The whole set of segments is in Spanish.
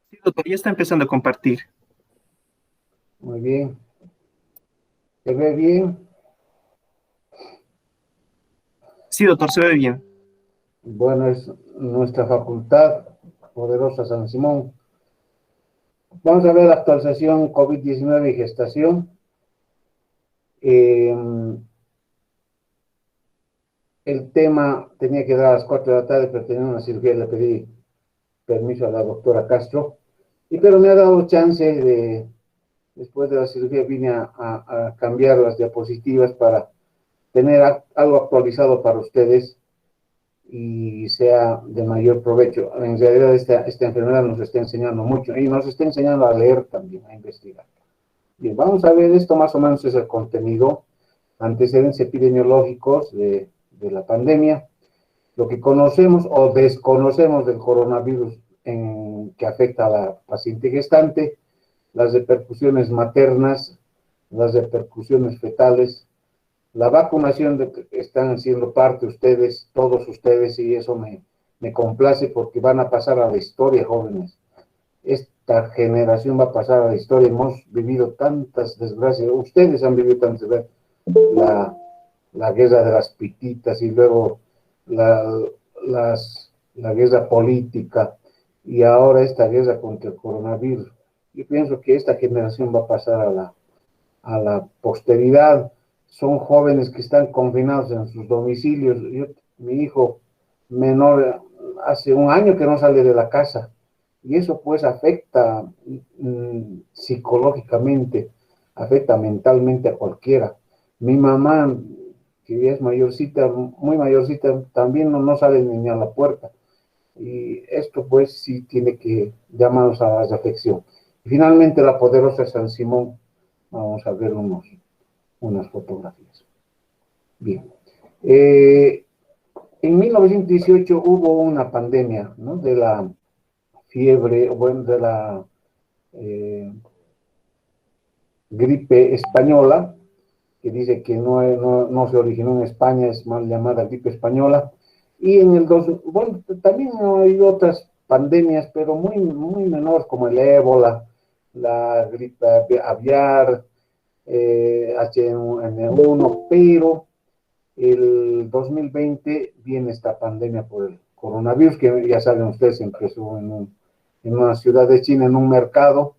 Sí, doctor, ya está empezando a compartir. Muy bien. ¿Se ve bien? Sí, doctor, se ve bien. Bueno, es nuestra facultad, poderosa San Simón. Vamos a ver la actualización COVID-19 y gestación. Eh, el tema tenía que dar a las 4 de la tarde, pero tenía una cirugía, le pedí permiso a la doctora Castro. Pero me ha dado chance después de la cirugía, vine a cambiar las diapositivas para tener algo actualizado para ustedes y sea de mayor provecho. En realidad esta enfermedad nos está enseñando mucho y nos está enseñando a leer también, a investigar. Bien, vamos a ver, esto más o menos es el contenido, antecedentes epidemiológicos de la pandemia, lo que conocemos o desconocemos del coronavirus que afecta a la paciente gestante, las repercusiones maternas, las repercusiones fetales, la vacunación de que están siendo parte ustedes, todos ustedes, y eso me complace porque van a pasar a la historia, jóvenes. Esta generación va a pasar a la historia. Hemos vivido tantas desgracias, ustedes han vivido tantas desgracias, la, la guerra de las pititas y luego la, la guerra política y ahora esta guerra contra el coronavirus. Yo pienso que esta generación va a pasar a la posteridad. Son jóvenes que están confinados en sus domicilios. Mi hijo menor hace un año que no sale de la casa y eso pues afecta psicológicamente, afecta mentalmente a cualquiera. Mi mamá, que ya es mayorcita, muy mayorcita, también no sale ni a la puerta. Y esto pues sí tiene que llamarnos a la reflexión. Y finalmente la poderosa San Simón, vamos a ver unas fotografías. Bien. Eh, en 1918 hubo una pandemia, ¿no? De la fiebre, bueno, de la eh, gripe española, que dice que no se originó en España, es mal llamada gripe española. Y en el bueno, también hay otras pandemias, pero muy menores, como el ébola, la gripe aviar, H1N1, pero el 2020 viene esta pandemia por el coronavirus, que ya saben ustedes, empezó en una ciudad de China, en un mercado,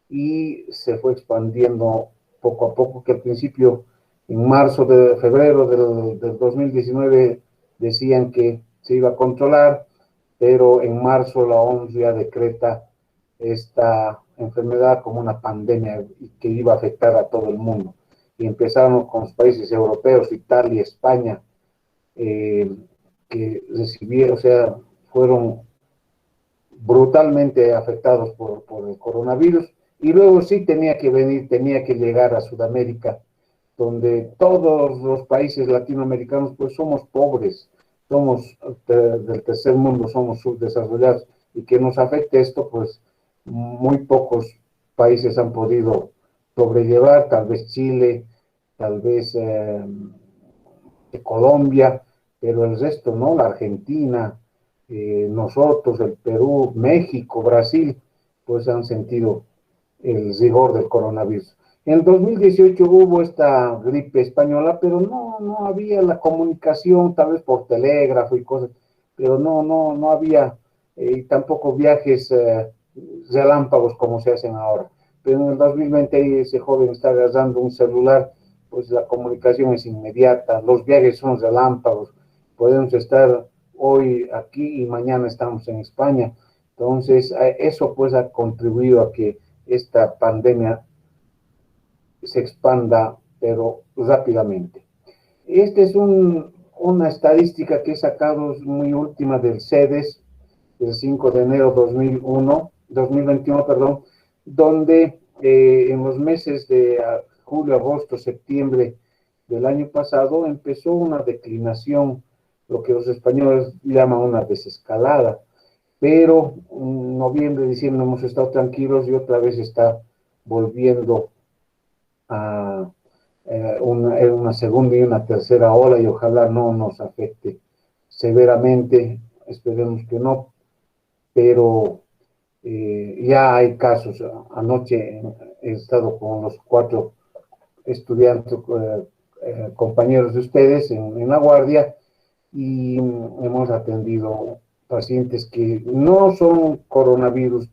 y se fue expandiendo poco a poco, que al principio, en marzo de febrero del 2019, decían que se iba a controlar, pero en marzo la OMS ya decreta esta enfermedad como una pandemia que iba a afectar a todo el mundo. Y empezaron con los países europeos, Italia, España, eh, que recibieron, o sea, fueron brutalmente afectados por el coronavirus. Y luego sí tenía que venir, tenía que llegar a Sudamérica, donde todos los países latinoamericanos pues somos pobres, somos del tercer mundo, somos subdesarrollados, y que nos afecte esto pues muy pocos países han podido sobrellevar, tal vez Chile, tal vez Colombia, pero el resto no, la Argentina, nosotros, el Perú, México, Brasil, pues han sentido el rigor del coronavirus. En el 2018 hubo esta gripe española, pero no había la comunicación, tal vez por telégrafo y cosas, pero no había, y tampoco viajes relámpagos como se hacen ahora. Pero en el 2020 ese joven está agarrando un celular, pues la comunicación es inmediata, los viajes son relámpagos, podemos estar hoy aquí y mañana estamos en España. Entonces, eso pues ha contribuido a que esta pandemia se expanda, pero rápidamente. Esta es una estadística que he sacado muy última del CEDES, el 5 de enero 2021, perdón, donde en los meses de julio, agosto, septiembre del año pasado empezó una declinación, lo que los españoles llaman una desescalada, pero en noviembre, diciembre hemos estado tranquilos y otra vez está volviendo a una segunda y una tercera ola y ojalá no nos afecte severamente, esperemos que no, pero ya hay casos. Anoche he estado con los 4 estudiantes, compañeros de ustedes en la guardia, y hemos atendido pacientes que no son coronavirus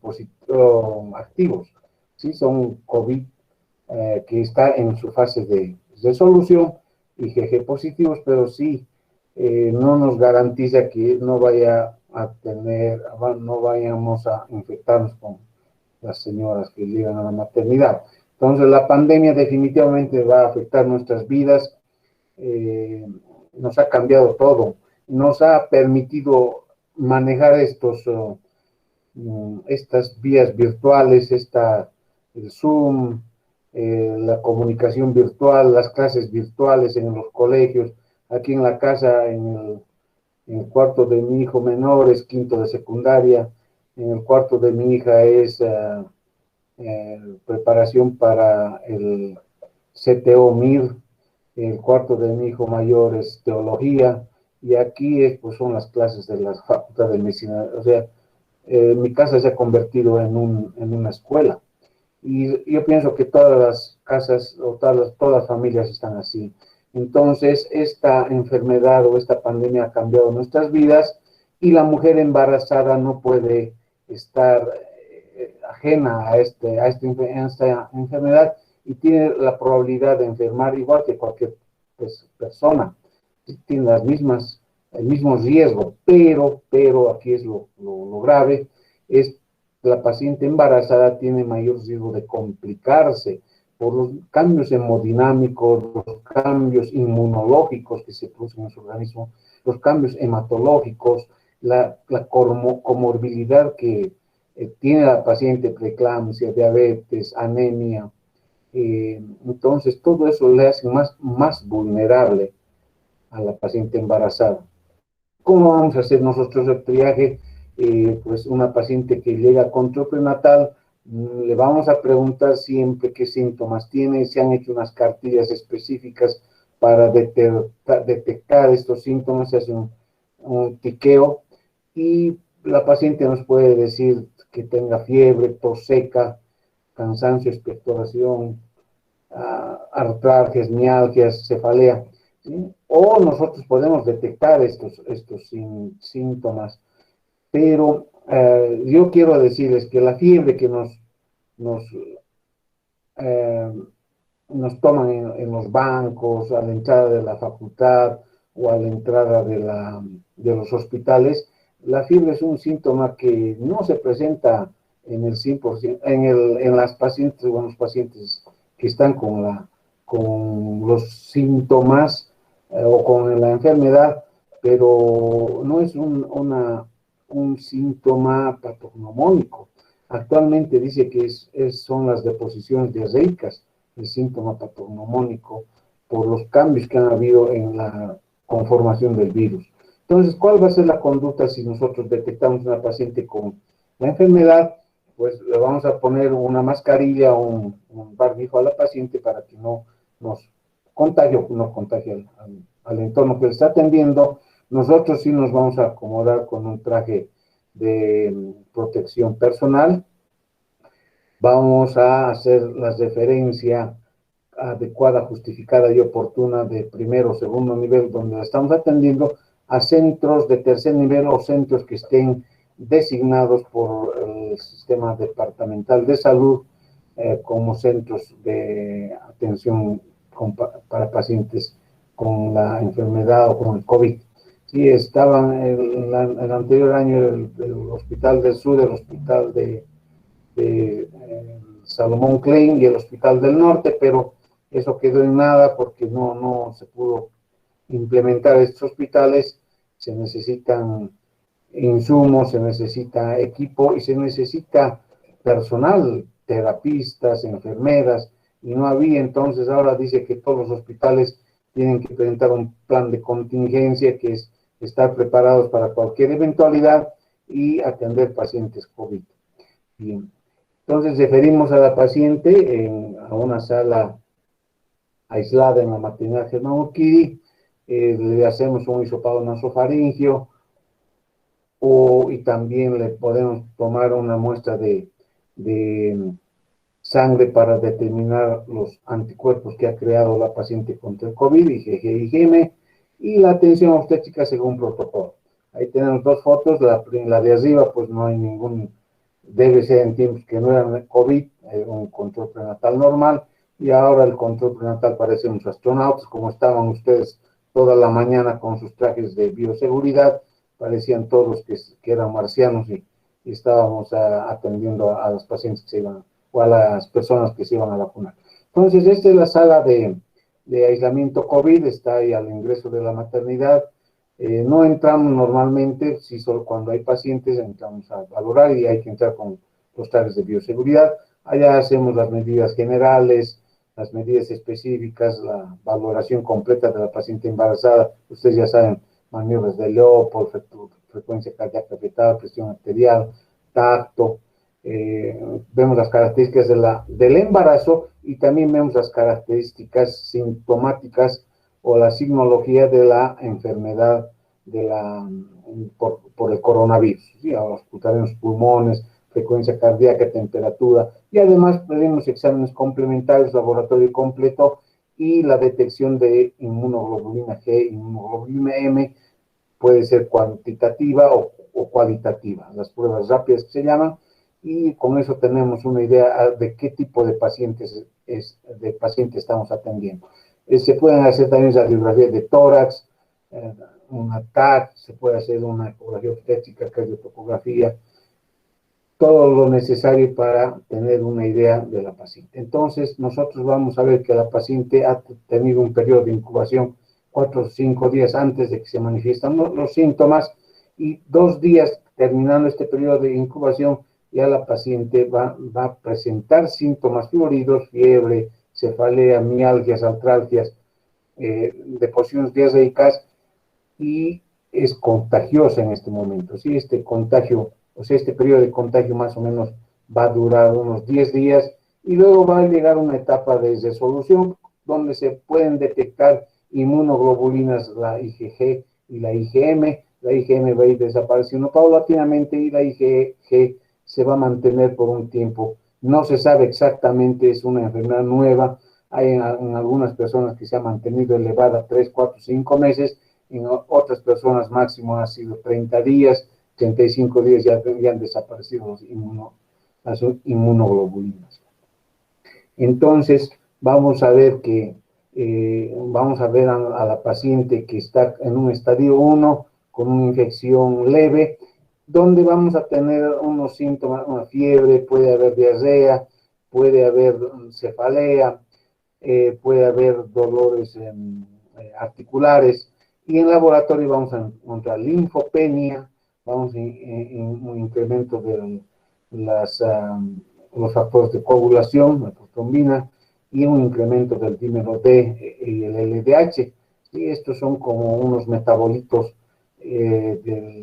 activos, sí son COVID, que está en su fase de solución, IgG positivos, pero sí no nos garantiza que no vaya a tener, no vayamos a infectarnos con las señoras que llegan a la maternidad. Entonces, la pandemia definitivamente va a afectar nuestras vidas, nos ha cambiado todo, nos ha permitido manejar estas vías virtuales, el Zoom, la comunicación virtual, las clases virtuales en los colegios. Aquí en la casa, en el cuarto de mi hijo menor es quinto de secundaria, en el cuarto de mi hija es preparación para el CTO MIR, el cuarto de mi hijo mayor es teología, y aquí pues son las clases de la Facultad de Medicina. O sea, mi casa se ha convertido en una escuela. Y yo pienso que todas las casas o todas las familias están así. Entonces, esta enfermedad o esta pandemia ha cambiado nuestras vidas, y la mujer embarazada no puede estar ajena a esta enfermedad, y tiene la probabilidad de enfermar igual que cualquier persona. Tiene el mismo riesgo, pero aquí es lo grave, es la paciente embarazada tiene mayor riesgo de complicarse por los cambios hemodinámicos, los cambios inmunológicos que se producen en su organismo, los cambios hematológicos, la comorbilidad que tiene la paciente, preeclampsia, diabetes, anemia. Entonces, todo eso le hace más vulnerable a la paciente embarazada. ¿Cómo vamos a hacer nosotros el triaje? Pues una paciente que llega a control prenatal, le vamos a preguntar siempre qué síntomas tiene. Se han hecho unas cartillas específicas para detectar estos síntomas, se hace un tiqueo, y la paciente nos puede decir que tenga fiebre, tos seca, cansancio, expectoración, artralgias, mialgias, cefalea, ¿sí? O nosotros podemos detectar estos síntomas, pero yo quiero decirles que la fiebre que nos, eh, nos toman en los bancos, a la entrada de la facultad o a la entrada de los hospitales, la fiebre es un síntoma que no se presenta en el 100%, en las pacientes o en los pacientes que están con los síntomas o con la enfermedad, pero no es un síntoma patognomónico. Actualmente dice que son las deposiciones diarreicas el síntoma patognomónico por los cambios que han habido en la conformación del virus. Entonces, ¿cuál va a ser la conducta si nosotros detectamos una paciente con la enfermedad? Pues le vamos a poner una mascarilla o un barbijo a la paciente para que no nos contagie al entorno que le está atendiendo. Nosotros sí nos vamos a acomodar con un traje de protección personal. Vamos a hacer la referencia adecuada, justificada y oportuna de primero o segundo nivel donde la estamos atendiendo, a centros de tercer nivel o centros que estén designados por el sistema departamental de salud como centros de atención para pacientes con la enfermedad o con el COVID. Sí, estaban el anterior año el Hospital del Sur, el Hospital de Salomón Klein y el Hospital del Norte, pero eso quedó en nada porque no se pudo implementar estos hospitales. Se necesitan insumos, se necesita equipo y se necesita personal, terapistas, enfermeras, y no había. Entonces ahora dice que todos los hospitales tienen que presentar un plan de contingencia, que es estar preparados para cualquier eventualidad y atender pacientes COVID. Bien. Entonces referimos a la paciente a una sala aislada en la maternidad Germán Urquidi, le hacemos un hisopado nasofaringio y también le podemos tomar una muestra de de sangre para determinar los anticuerpos que ha creado la paciente contra el COVID, IgG y IgM, y la atención obstétrica según protocolo. Ahí tenemos dos fotos, la de arriba pues no hay ningún, debe ser en tiempos que no eran COVID, un control prenatal normal, y ahora el control prenatal parece unos astronautas, como estaban ustedes toda la mañana con sus trajes de bioseguridad, parecían todos que eran marcianos y estábamos atendiendo a los pacientes que se iban, o a las personas que se iban a vacunar. Entonces, esta es la sala de aislamiento COVID, está ahí al ingreso de la maternidad. No entramos normalmente, si solo cuando hay pacientes entramos a valorar y hay que entrar con los trajes de bioseguridad. Allá hacemos las medidas generales, las medidas específicas, la valoración completa de la paciente embarazada. Ustedes ya saben, maniobras de Leopold, frecuencia cardíaca fetal, presión arterial, tacto. Vemos las características del embarazo y también vemos las características sintomáticas o la signología de la enfermedad por el coronavirus. ¿Sí? Auscultaremos pulmones, frecuencia cardíaca, temperatura, y además pedimos exámenes complementarios, laboratorio completo, y la detección de inmunoglobulina G, inmunoglobulina M, puede ser cuantitativa o cualitativa, las pruebas rápidas que se llaman, y con eso tenemos una idea de qué tipo de pacientes estamos atendiendo. Se pueden hacer también radiografías de tórax, una TAC, se puede hacer una ecografía obstétrica, cardiotocografía, todo lo necesario para tener una idea de la paciente. Entonces, nosotros vamos a ver que la paciente ha tenido un periodo de incubación 4 o 5 días antes de que se manifiestan los síntomas, y 2 días terminando este periodo de incubación, ya la paciente va a presentar síntomas floridos, fiebre, cefalea, mialgias, artralgias, deposiciones diarreicas, y es contagiosa en este momento. ¿Sí? Este contagio, o sea, este periodo de contagio más o menos va a durar unos 10 días y luego va a llegar una etapa de resolución donde se pueden detectar inmunoglobulinas, la IgG y la IgM. La IgM va a ir desapareciendo paulatinamente y la IgG se va a mantener por un tiempo. No se sabe exactamente, es una enfermedad nueva. Hay en algunas personas que se ha mantenido elevada 3, 4, 5 meses, en otras personas máximo ha sido 30 días, 35 días ya han desaparecido las inmunoglobulinas. Entonces, vamos a ver a la paciente que está en un estadio 1 con una infección leve, donde vamos a tener unos síntomas, una fiebre, puede haber diarrea, puede haber cefalea, puede haber dolores articulares, y en laboratorio vamos a encontrar linfopenia, vamos a un incremento de los factores de coagulación, la protrombina, y un incremento del dímero D y el LDH. Y estos son como unos metabolitos de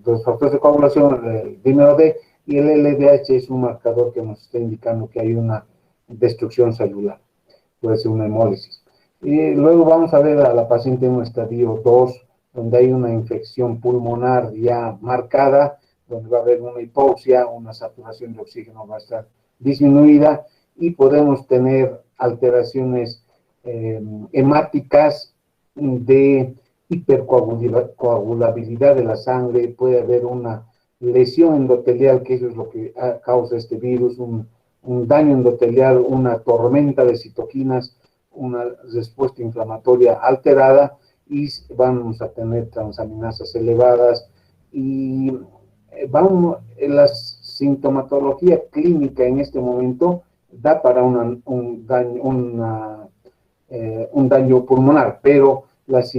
los factores de coagulación, el dímero D, y el LDH es un marcador que nos está indicando que hay una destrucción celular, puede ser una hemólisis. Y luego vamos a ver a la paciente en un estadio 2, donde hay una infección pulmonar ya marcada, donde va a haber una hipoxia, una saturación de oxígeno va a estar disminuida, y podemos tener alteraciones hemáticas de hipercoagulabilidad de la sangre, puede haber una lesión endotelial, que eso es lo que causa este virus, un daño endotelial, una tormenta de citoquinas, una respuesta inflamatoria alterada, y vamos a tener transaminasas elevadas, y la sintomatología clínica en este momento da para un daño pulmonar, pero los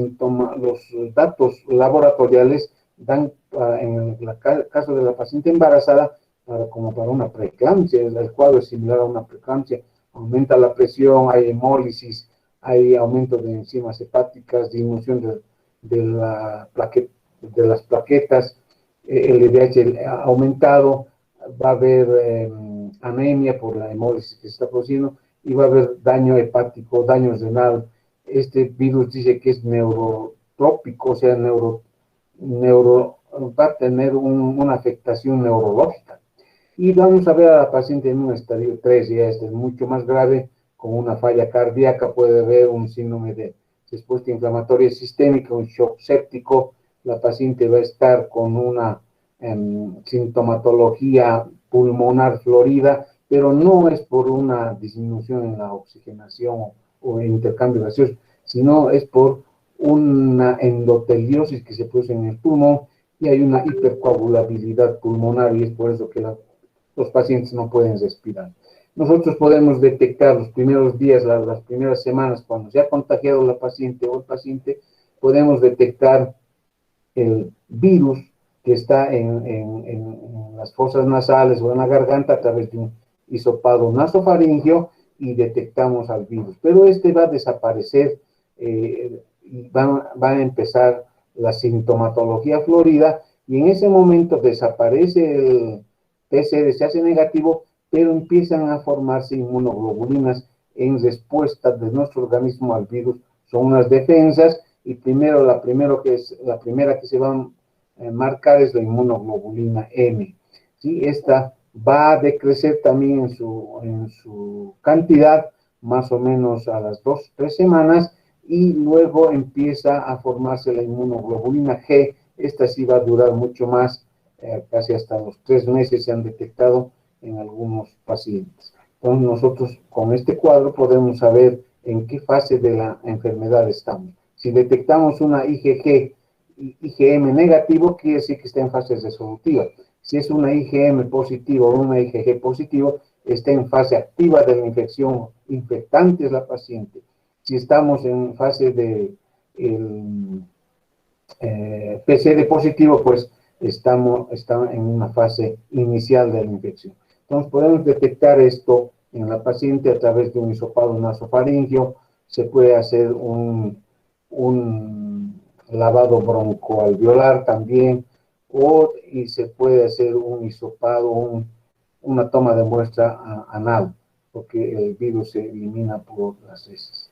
datos laboratoriales dan, en el caso de la paciente embarazada, como para una preeclampsia. El cuadro es similar a una preeclampsia, aumenta la presión, hay hemólisis, hay aumento de enzimas hepáticas, disminución de las plaquetas, el LDH ha aumentado, va a haber anemia por la hemólisis que se está produciendo, y va a haber daño hepático, daño renal. Este virus dice que es neurotrópico, o sea, va a tener una afectación neurológica. Y vamos a ver a la paciente en un estadio 3, ya este es mucho más grave, con una falla cardíaca, puede haber un síndrome de respuesta inflamatoria sistémica, un shock séptico, la paciente va a estar con una sintomatología pulmonar florida, pero no es por una disminución en la oxigenación o en intercambio gaseoso, sino es por una endoteliosis que se produce en el pulmón y hay una hipercoagulabilidad pulmonar y es por eso que los pacientes no pueden respirar. Nosotros podemos detectar los primeros días, las primeras semanas, cuando se ha contagiado la paciente o el paciente, podemos detectar el virus que está en las fosas nasales o en la garganta a través de un hisopado nasofaringeo y detectamos al virus. Pero este va a desaparecer y va a empezar la sintomatología florida y en ese momento desaparece el PCR, se hace negativo, pero empiezan a formarse inmunoglobulinas en respuesta de nuestro organismo al virus. Son unas defensas y la primera que se va a marcar es la inmunoglobulina M. ¿Sí? Esta va a decrecer también en su cantidad, más o menos a las 2-3 semanas, y luego empieza a formarse la inmunoglobulina G. Esta sí va a durar mucho más, casi hasta los 3 meses se han detectado en algunos pacientes. Entonces nosotros con este cuadro podemos saber en qué fase de la enfermedad estamos. Si detectamos una IgM negativo, quiere decir que está en fase resolutiva. Si es una IgM positiva o una IgG positivo, está en fase activa de la infección, infectante es la paciente. Si estamos en fase de PCR positivo, pues está en una fase inicial de la infección. Entonces podemos detectar esto en la paciente a través de un hisopado nasofaríngeo, se puede hacer un lavado broncoalveolar también, y se puede hacer un hisopado, una toma de muestra anal, porque el virus se elimina por las heces.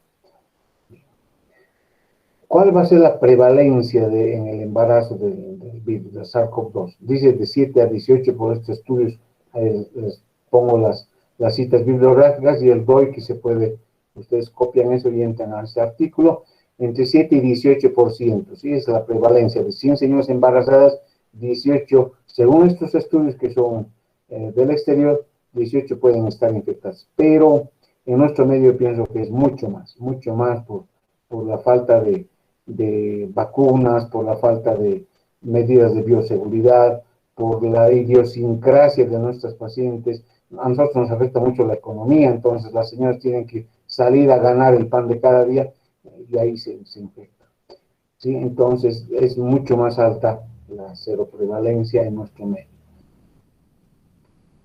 ¿Cuál va a ser la prevalencia en el embarazo del virus, del SARS-CoV-2? Dice de 7 a 18 por estos estudios, les pongo las citas bibliográficas y el DOI que ustedes copian eso y entran a este artículo, entre 7 y 18%, ¿sí? Es la prevalencia de 100 señoras embarazadas, 18, según estos estudios que son del exterior, 18 pueden estar infectadas, pero en nuestro medio pienso que es mucho más por la falta de vacunas, por la falta de medidas de bioseguridad, por la idiosincrasia de nuestros pacientes. A nosotros nos afecta mucho la economía, entonces las señoras tienen que salir a ganar el pan de cada día y ahí se infecta. ¿Sí? Entonces es mucho más alta la seroprevalencia en nuestro medio.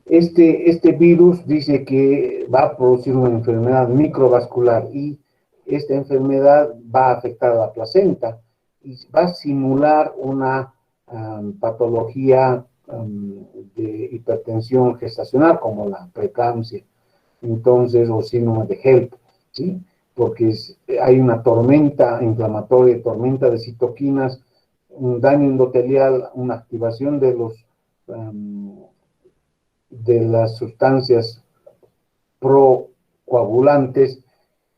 Este virus dice que va a producir una enfermedad microvascular y esta enfermedad va a afectar a la placenta y va a simular una patología de hipertensión gestacional como la preeclampsia, entonces, o síndrome de HELP, ¿sí? Porque hay una tormenta inflamatoria, tormenta de citoquinas, un daño endotelial, una activación de las sustancias procoagulantes,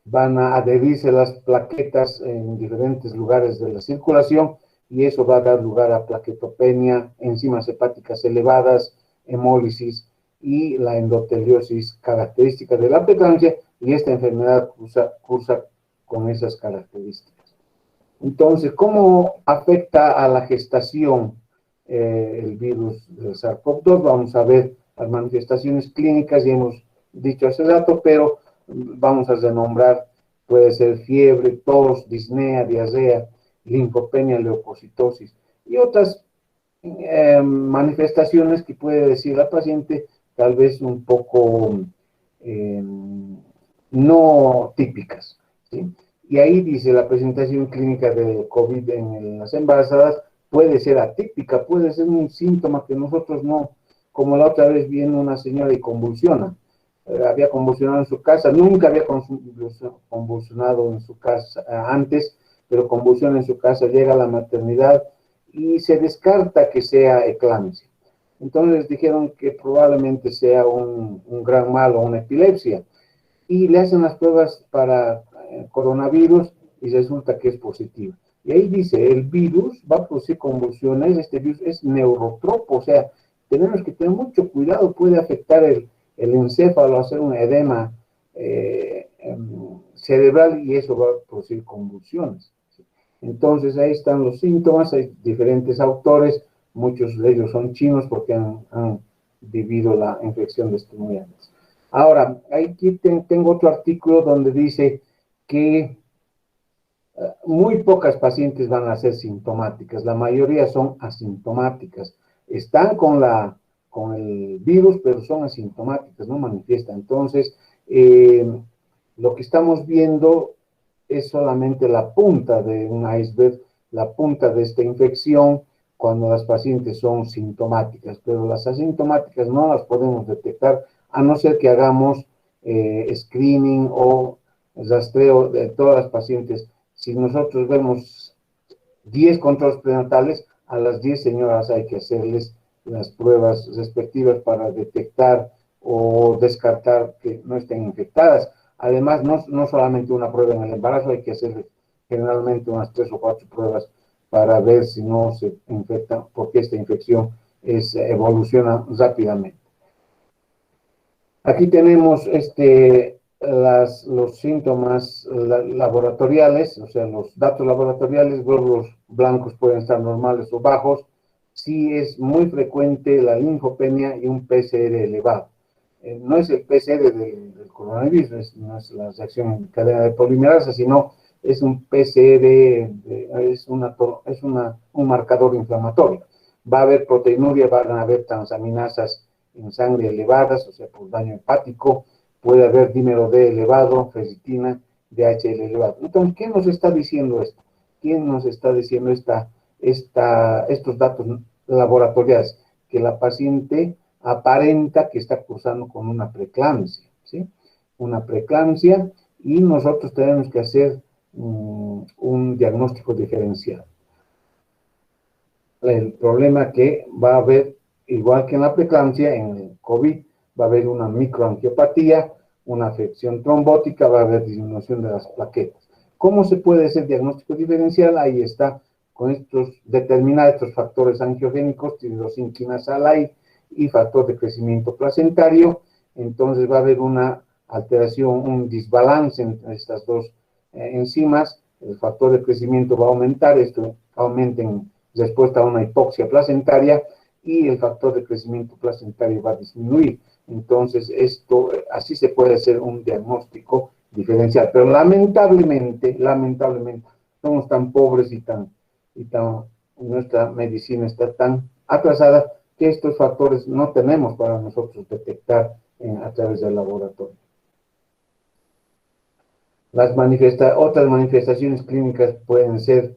van a adherirse las plaquetas en diferentes lugares de la circulación y eso va a dar lugar a plaquetopenia, enzimas hepáticas elevadas, hemólisis y la endoteliosis característica de la preeclampsia, y esta enfermedad cursa con esas características. Entonces, ¿cómo afecta a la gestación el virus del SARS-CoV-2? Vamos a ver las manifestaciones clínicas, ya hemos dicho hace rato, pero vamos a renombrar, puede ser fiebre, tos, disnea, diarrea, linfopenia, leucocitosis y otras manifestaciones que puede decir la paciente, tal vez un poco no típicas, ¿sí? Y ahí dice la presentación clínica de COVID en las embarazadas puede ser atípica, puede ser un síntoma que nosotros no, como la otra vez viene una señora y convulsiona, había convulsionado en su casa, nunca había convulsionado en su casa antes, pero convulsiona en su casa, llega a la maternidad y se descarta que sea eclampsia. Entonces dijeron que probablemente sea un gran mal o una epilepsia. Y le hacen las pruebas para coronavirus y resulta que es positivo. Y ahí dice, el virus va a producir convulsiones, este virus es neurotropo, o sea, tenemos que tener mucho cuidado, puede afectar el encéfalo, hacer un edema cerebral y eso va a producir convulsiones. Entonces ahí están los síntomas, hay diferentes autores, muchos de ellos son chinos porque han vivido la infección de estudiantes. Ahora, aquí tengo otro artículo donde dice que muy pocas pacientes van a ser sintomáticas, la mayoría son asintomáticas. Están con el virus, pero son asintomáticas, no manifiestan. Entonces, lo que estamos viendo es solamente la punta de un iceberg, la punta de esta infección cuando las pacientes son sintomáticas, pero las asintomáticas no las podemos detectar a no ser que hagamos screening o rastreo de todas las pacientes. Si nosotros vemos 10 controles prenatales, a las 10 señoras hay que hacerles las pruebas respectivas para detectar o descartar que no estén infectadas. Además, no solamente una prueba en el embarazo, hay que hacer generalmente unas 3 o 4 pruebas para ver si no se infecta, porque esta infección evoluciona rápidamente. Aquí tenemos los síntomas laboratoriales, o sea, los datos laboratoriales, glóbulos blancos pueden estar normales o bajos. Sí es muy frecuente la linfopenia y un PCR elevado. No es el PCR del coronavirus, no es la reacción en cadena de polimerasa, sino es un PCR, un marcador inflamatorio. Va a haber proteinuria, van a haber transaminasas en sangre elevadas, o sea, por daño hepático, puede haber dímero D elevado, ferritina, DHL elevado. Entonces, ¿qué nos está diciendo esto? ¿Quién nos está diciendo estos datos laboratoriales? Que la paciente aparenta que está cursando con una preeclampsia, ¿sí? Una preeclampsia, y nosotros tenemos que hacer un diagnóstico diferencial. El problema que va a haber, igual que en la preeclampsia, en el COVID, va a haber una microangiopatía, una afección trombótica, va a haber disminución de las plaquetas. ¿Cómo se puede hacer diagnóstico diferencial? Ahí está, con determinar estos factores angiogénicos, tirosinquinasa y factor de crecimiento placentario. Entonces va a haber una alteración, un desbalance entre estas dos enzimas. El factor de crecimiento va a aumentar, esto aumenta en respuesta a una hipoxia placentaria, y el factor de crecimiento placentario va a disminuir. Entonces, así se puede hacer un diagnóstico diferencial. Pero lamentablemente, somos tan pobres y nuestra medicina está tan atrasada que estos factores no tenemos para nosotros detectar a través del laboratorio. Otras manifestaciones clínicas pueden ser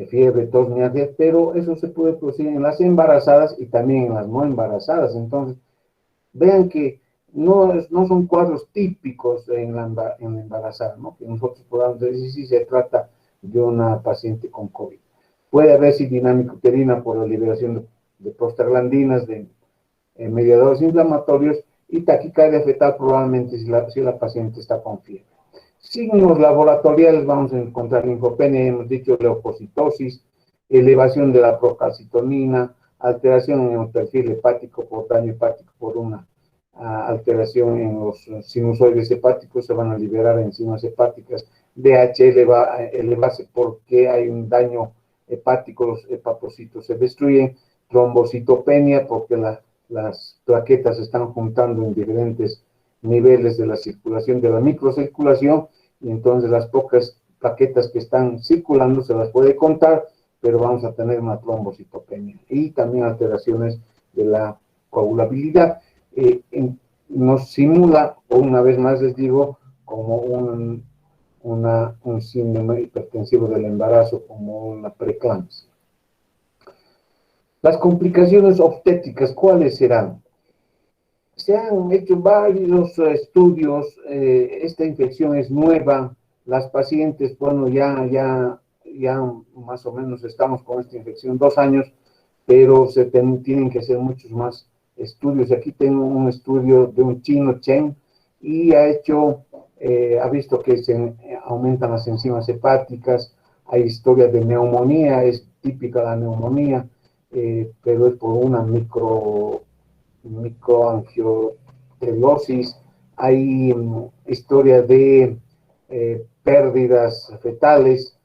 fiebre, tos, mialgia, pero eso se puede producir en las embarazadas y también en las no embarazadas. Entonces, vean que no son cuadros típicos en la embarazada, ¿no? Que nosotros podamos decir si se trata de una paciente con COVID. Puede haber dinámica uterina por la liberación de prostaglandinas, de mediadores inflamatorios, y taquicardia fetal probablemente si la paciente está con fiebre. Signos laboratoriales, vamos a encontrar linfopenia, hemos dicho leucocitosis, elevación de la procalcitonina, alteración en el perfil hepático por daño hepático, por una alteración en los sinusoides hepáticos, se van a liberar enzimas hepáticas. DHL va a elevarse porque hay un daño hepático, los hepatocitos se destruyen. Trombocitopenia porque las plaquetas se están juntando en diferentes niveles de la circulación, de la microcirculación, y entonces las pocas plaquetas que están circulando se las puede contar, pero vamos a tener una trombocitopenia. Y también alteraciones de la coagulabilidad. Nos simula, una vez más les digo, como un síndrome hipertensivo del embarazo, como una preeclampsia. Las complicaciones obstétricas, ¿cuáles serán? Se han hecho varios estudios, esta infección es nueva, las pacientes, bueno, ya más o menos estamos con esta infección 2 años, pero tienen que hacer muchos más estudios. Aquí tengo un estudio de un chino, Chen, y ha visto que se aumentan las enzimas hepáticas, hay historias de neumonía, es típica la neumonía, pero es por una microangiotelosis, hay historia de pérdidas fetales.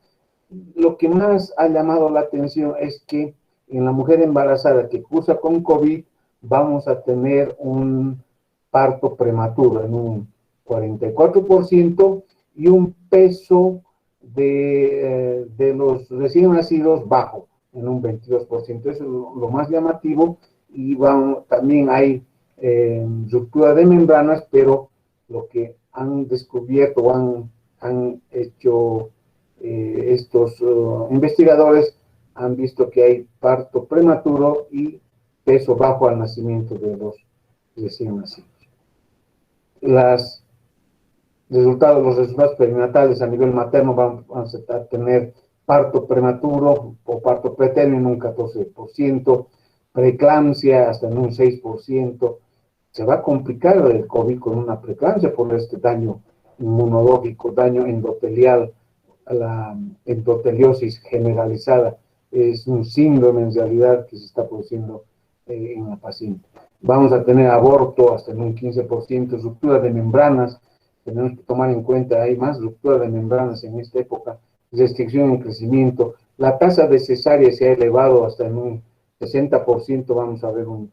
Lo que más ha llamado la atención es que en la mujer embarazada que cursa con COVID vamos a tener un parto prematuro en un 44% y un peso de los recién nacidos bajo en un 22%. Eso es lo más llamativo. Y también hay ruptura de membranas, pero lo que han descubierto o han hecho estos investigadores han visto que hay parto prematuro y peso bajo al nacimiento de los recién nacidos. Los resultados perinatales a nivel materno van a tener parto prematuro o parto pretérmino en un 14%, preeclampsia hasta en un 6%. Se va a complicar el COVID con una preeclampsia por este daño inmunológico, daño endotelial, la endoteliosis generalizada. Es un síndrome en realidad que se está produciendo en la paciente. Vamos a tener aborto hasta en un 15%, ruptura de membranas. Tenemos que tomar en cuenta, hay más ruptura de membranas en esta época, restricción en crecimiento. La tasa de cesárea se ha elevado hasta en un 60%, vamos a ver un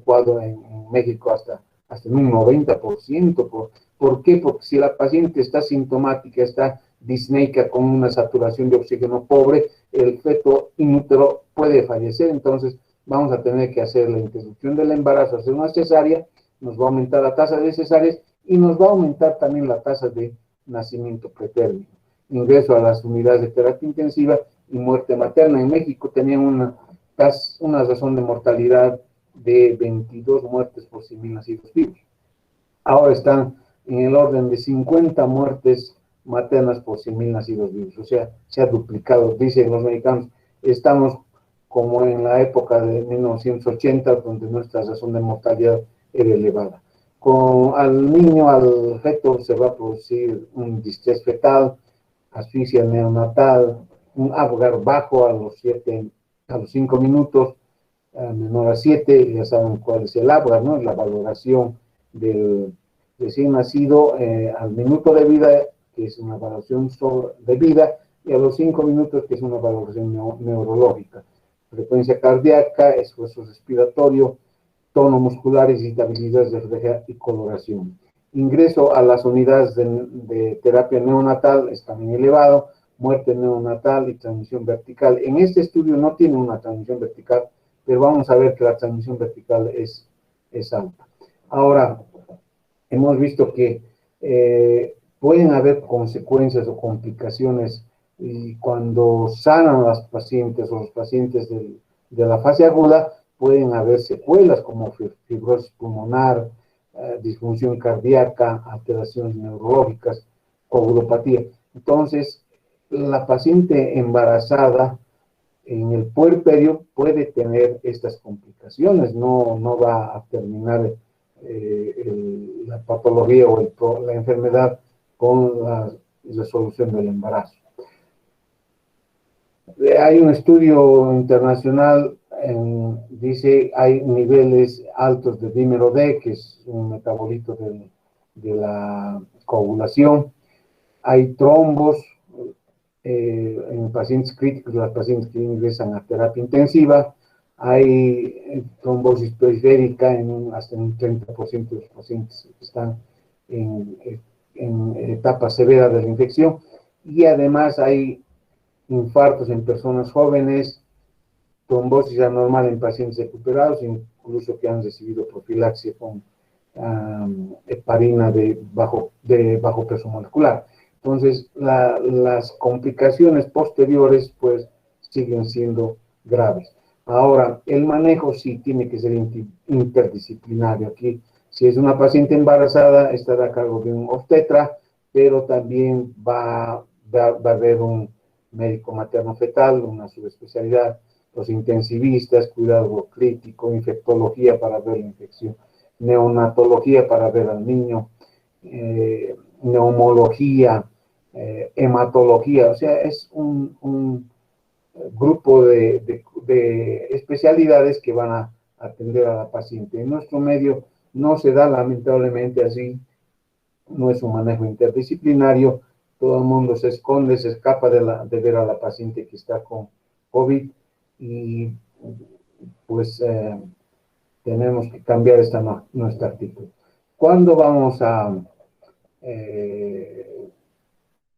cuadro en México hasta en un 90%. ¿Por qué? Porque si la paciente está sintomática, está disneica con una saturación de oxígeno pobre, el feto inútero puede fallecer. Entonces vamos a tener que hacer la interrupción del embarazo, hacer una cesárea, nos va a aumentar la tasa de cesáreas y nos va a aumentar también la tasa de nacimiento pretérmino, ingreso a las unidades de terapia intensiva y muerte materna. En México tenían una razón de mortalidad de 22 muertes por 100.000 nacidos vivos. Ahora están en el orden de 50 muertes maternas por 100.000 nacidos vivos. O sea, se ha duplicado. Dicen los mexicanos, estamos como en la época de 1980, donde nuestra razón de mortalidad era elevada. Al niño, al feto, se va a producir un distrés fetal, asfixia neonatal, un Apgar bajo a los 5 minutos, menor a 7, ya saben cuál es el Apgar, ¿no? La valoración del recién nacido al minuto de vida, que es una valoración de vida, y a los 5 minutos, que es una valoración neurológica. Frecuencia cardíaca, esfuerzo respiratorio, tono muscular, irritabilidad, refleja y coloración. Ingreso a las unidades de terapia neonatal es también elevado, muerte neonatal y transmisión vertical. En este estudio no tiene una transmisión vertical, pero vamos a ver que la transmisión vertical es alta. Ahora, hemos visto que pueden haber consecuencias o complicaciones y cuando sanan las pacientes o los pacientes de la fase aguda, pueden haber secuelas como fibrosis pulmonar, disfunción cardíaca, alteraciones neurológicas, coagulopatía. Entonces, la paciente embarazada en el puerperio puede tener estas complicaciones, no va a terminar la patología o la enfermedad con la resolución del embarazo. Hay un estudio internacional, dice hay niveles altos de dímero D, que es un metabolito de la coagulación. Hay trombos en pacientes críticos, las pacientes que ingresan a terapia intensiva. Hay trombosis periférica hasta en un 30% de los pacientes que están en etapa severa de la infección. Y además hay infartos en personas jóvenes, trombosis anormal en pacientes recuperados, incluso que han recibido profilaxia con heparina de bajo peso molecular. Entonces, las complicaciones posteriores, pues, siguen siendo graves. Ahora, el manejo sí tiene que ser interdisciplinario. Aquí, si es una paciente embarazada, estará a cargo de un obstetra, pero también va a haber un médico materno-fetal, una subespecialidad. los intensivistas, cuidado crítico, infectología para ver la infección, neonatología para ver al niño, neumología, hematología, o sea, es un grupo de especialidades que van a atender a la paciente. En nuestro medio no se da lamentablemente así, no es un manejo interdisciplinario, todo el mundo se esconde, se escapa de ver a la paciente que está con COVID y pues tenemos que cambiar nuestra actitud. ¿Cuándo vamos a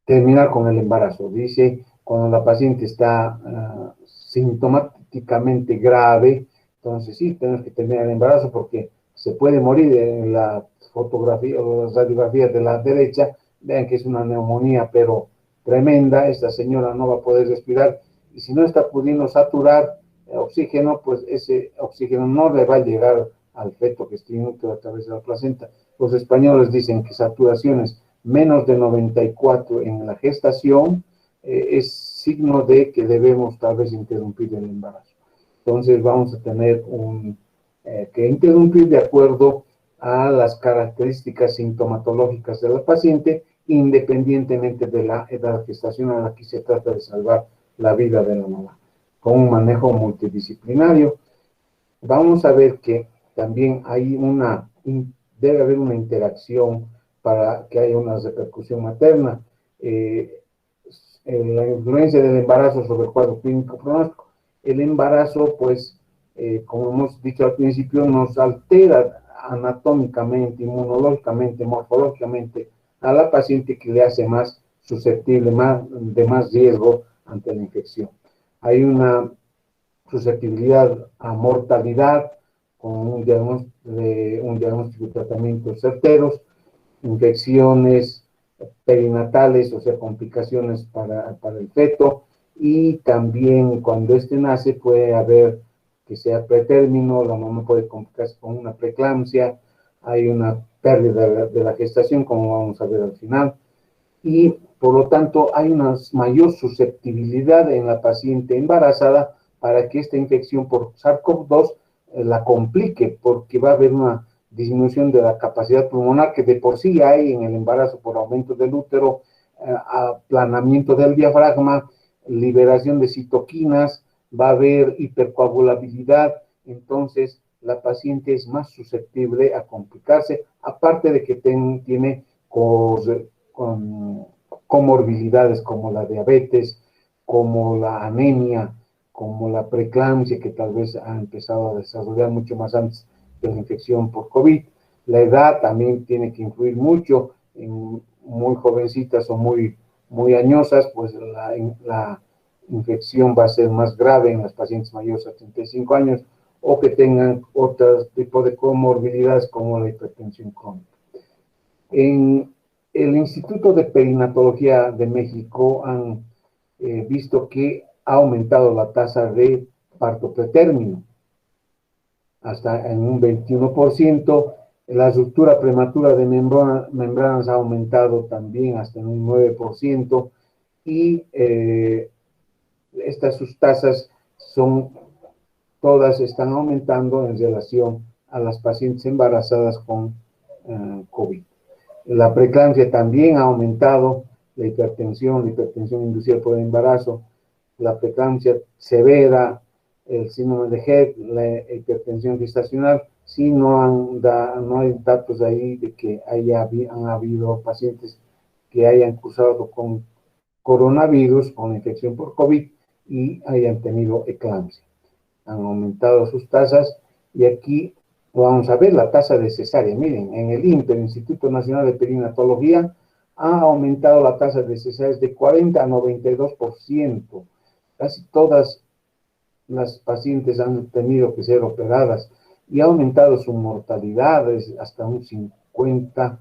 terminar con el embarazo? Dice, cuando la paciente está sintomáticamente grave, entonces sí, tenemos que terminar el embarazo porque se puede morir. En la fotografía o las radiografías de la derecha, vean que es una neumonía, pero tremenda, esta señora no va a poder respirar, y si no está pudiendo saturar oxígeno, pues ese oxígeno no le va a llegar al feto que está inútil a través de la placenta. Los españoles dicen que saturaciones menos de 94 en la gestación es signo de que debemos tal vez interrumpir el embarazo. Entonces vamos a tener que interrumpir de acuerdo a las características sintomatológicas de la paciente, independientemente de la edad gestacional. Aquí se trata de salvar la vida de la mamá, con un manejo multidisciplinario. Vamos a ver que también debe haber una interacción para que haya una repercusión materna. La influencia del embarazo sobre el cuadro clínico pronóstico. El embarazo, pues, como hemos dicho al principio, nos altera anatómicamente, inmunológicamente, morfológicamente a la paciente, que le hace más susceptible, de más riesgo ante la infección. Hay una susceptibilidad a mortalidad con un diagnóstico y tratamiento certeros, infecciones perinatales, o sea, complicaciones para el feto, y también cuando éste nace puede haber que sea pretérmino, la mamá puede complicarse con una preeclampsia, hay una pérdida de la gestación, como vamos a ver al final, y por lo tanto hay una mayor susceptibilidad en la paciente embarazada para que esta infección por SARS-CoV-2 la complique, porque va a haber una disminución de la capacidad pulmonar que de por sí hay en el embarazo por aumento del útero, aplanamiento del diafragma, liberación de citoquinas, va a haber hipercoagulabilidad, entonces la paciente es más susceptible a complicarse, aparte de que tiene comorbilidades como la diabetes, como la anemia, como la preeclampsia, que tal vez ha empezado a desarrollar mucho más antes de la infección por COVID. La edad también tiene que influir mucho, en muy jovencitas o muy añosas, pues la infección va a ser más grave en las pacientes mayores a 35 años o que tengan otro tipo de comorbilidades como la hipertensión crónica. En el Instituto de Perinatología de México han visto que ha aumentado la tasa de parto pretérmino hasta en un 21%, la ruptura prematura de membranas ha aumentado también hasta en un 9%, y estas sus tasas todas están aumentando en relación a las pacientes embarazadas con COVID. La preeclampsia también ha aumentado, la hipertensión inducida por el embarazo, la preeclampsia severa, el síndrome de Hebb, la hipertensión gestacional. Sí, no hay datos ahí de que han habido pacientes que hayan cursado con coronavirus, con infección por COVID, y hayan tenido eclampsia. Han aumentado sus tasas, y aquí vamos a ver la tasa de cesárea. Miren, en el INPE, el Instituto Nacional de Perinatología, ha aumentado la tasa de cesáreas de 40 a 92%. Casi todas las pacientes han tenido que ser operadas, y ha aumentado su mortalidad hasta un 50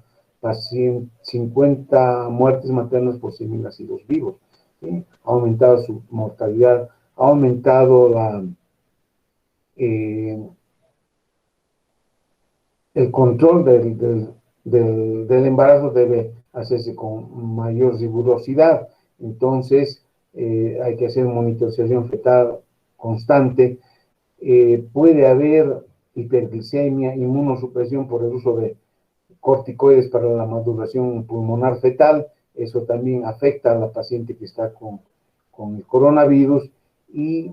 muertes maternas por 100.000 nacidos vivos. ¿Sí? Ha aumentado su mortalidad, ha aumentado el control del embarazo debe hacerse con mayor rigurosidad. Entonces hay que hacer monitorización fetal constante, puede haber hiperglicemia, inmunosupresión por el uso de corticoides para la maduración pulmonar fetal. Eso también afecta a la paciente que está con el coronavirus y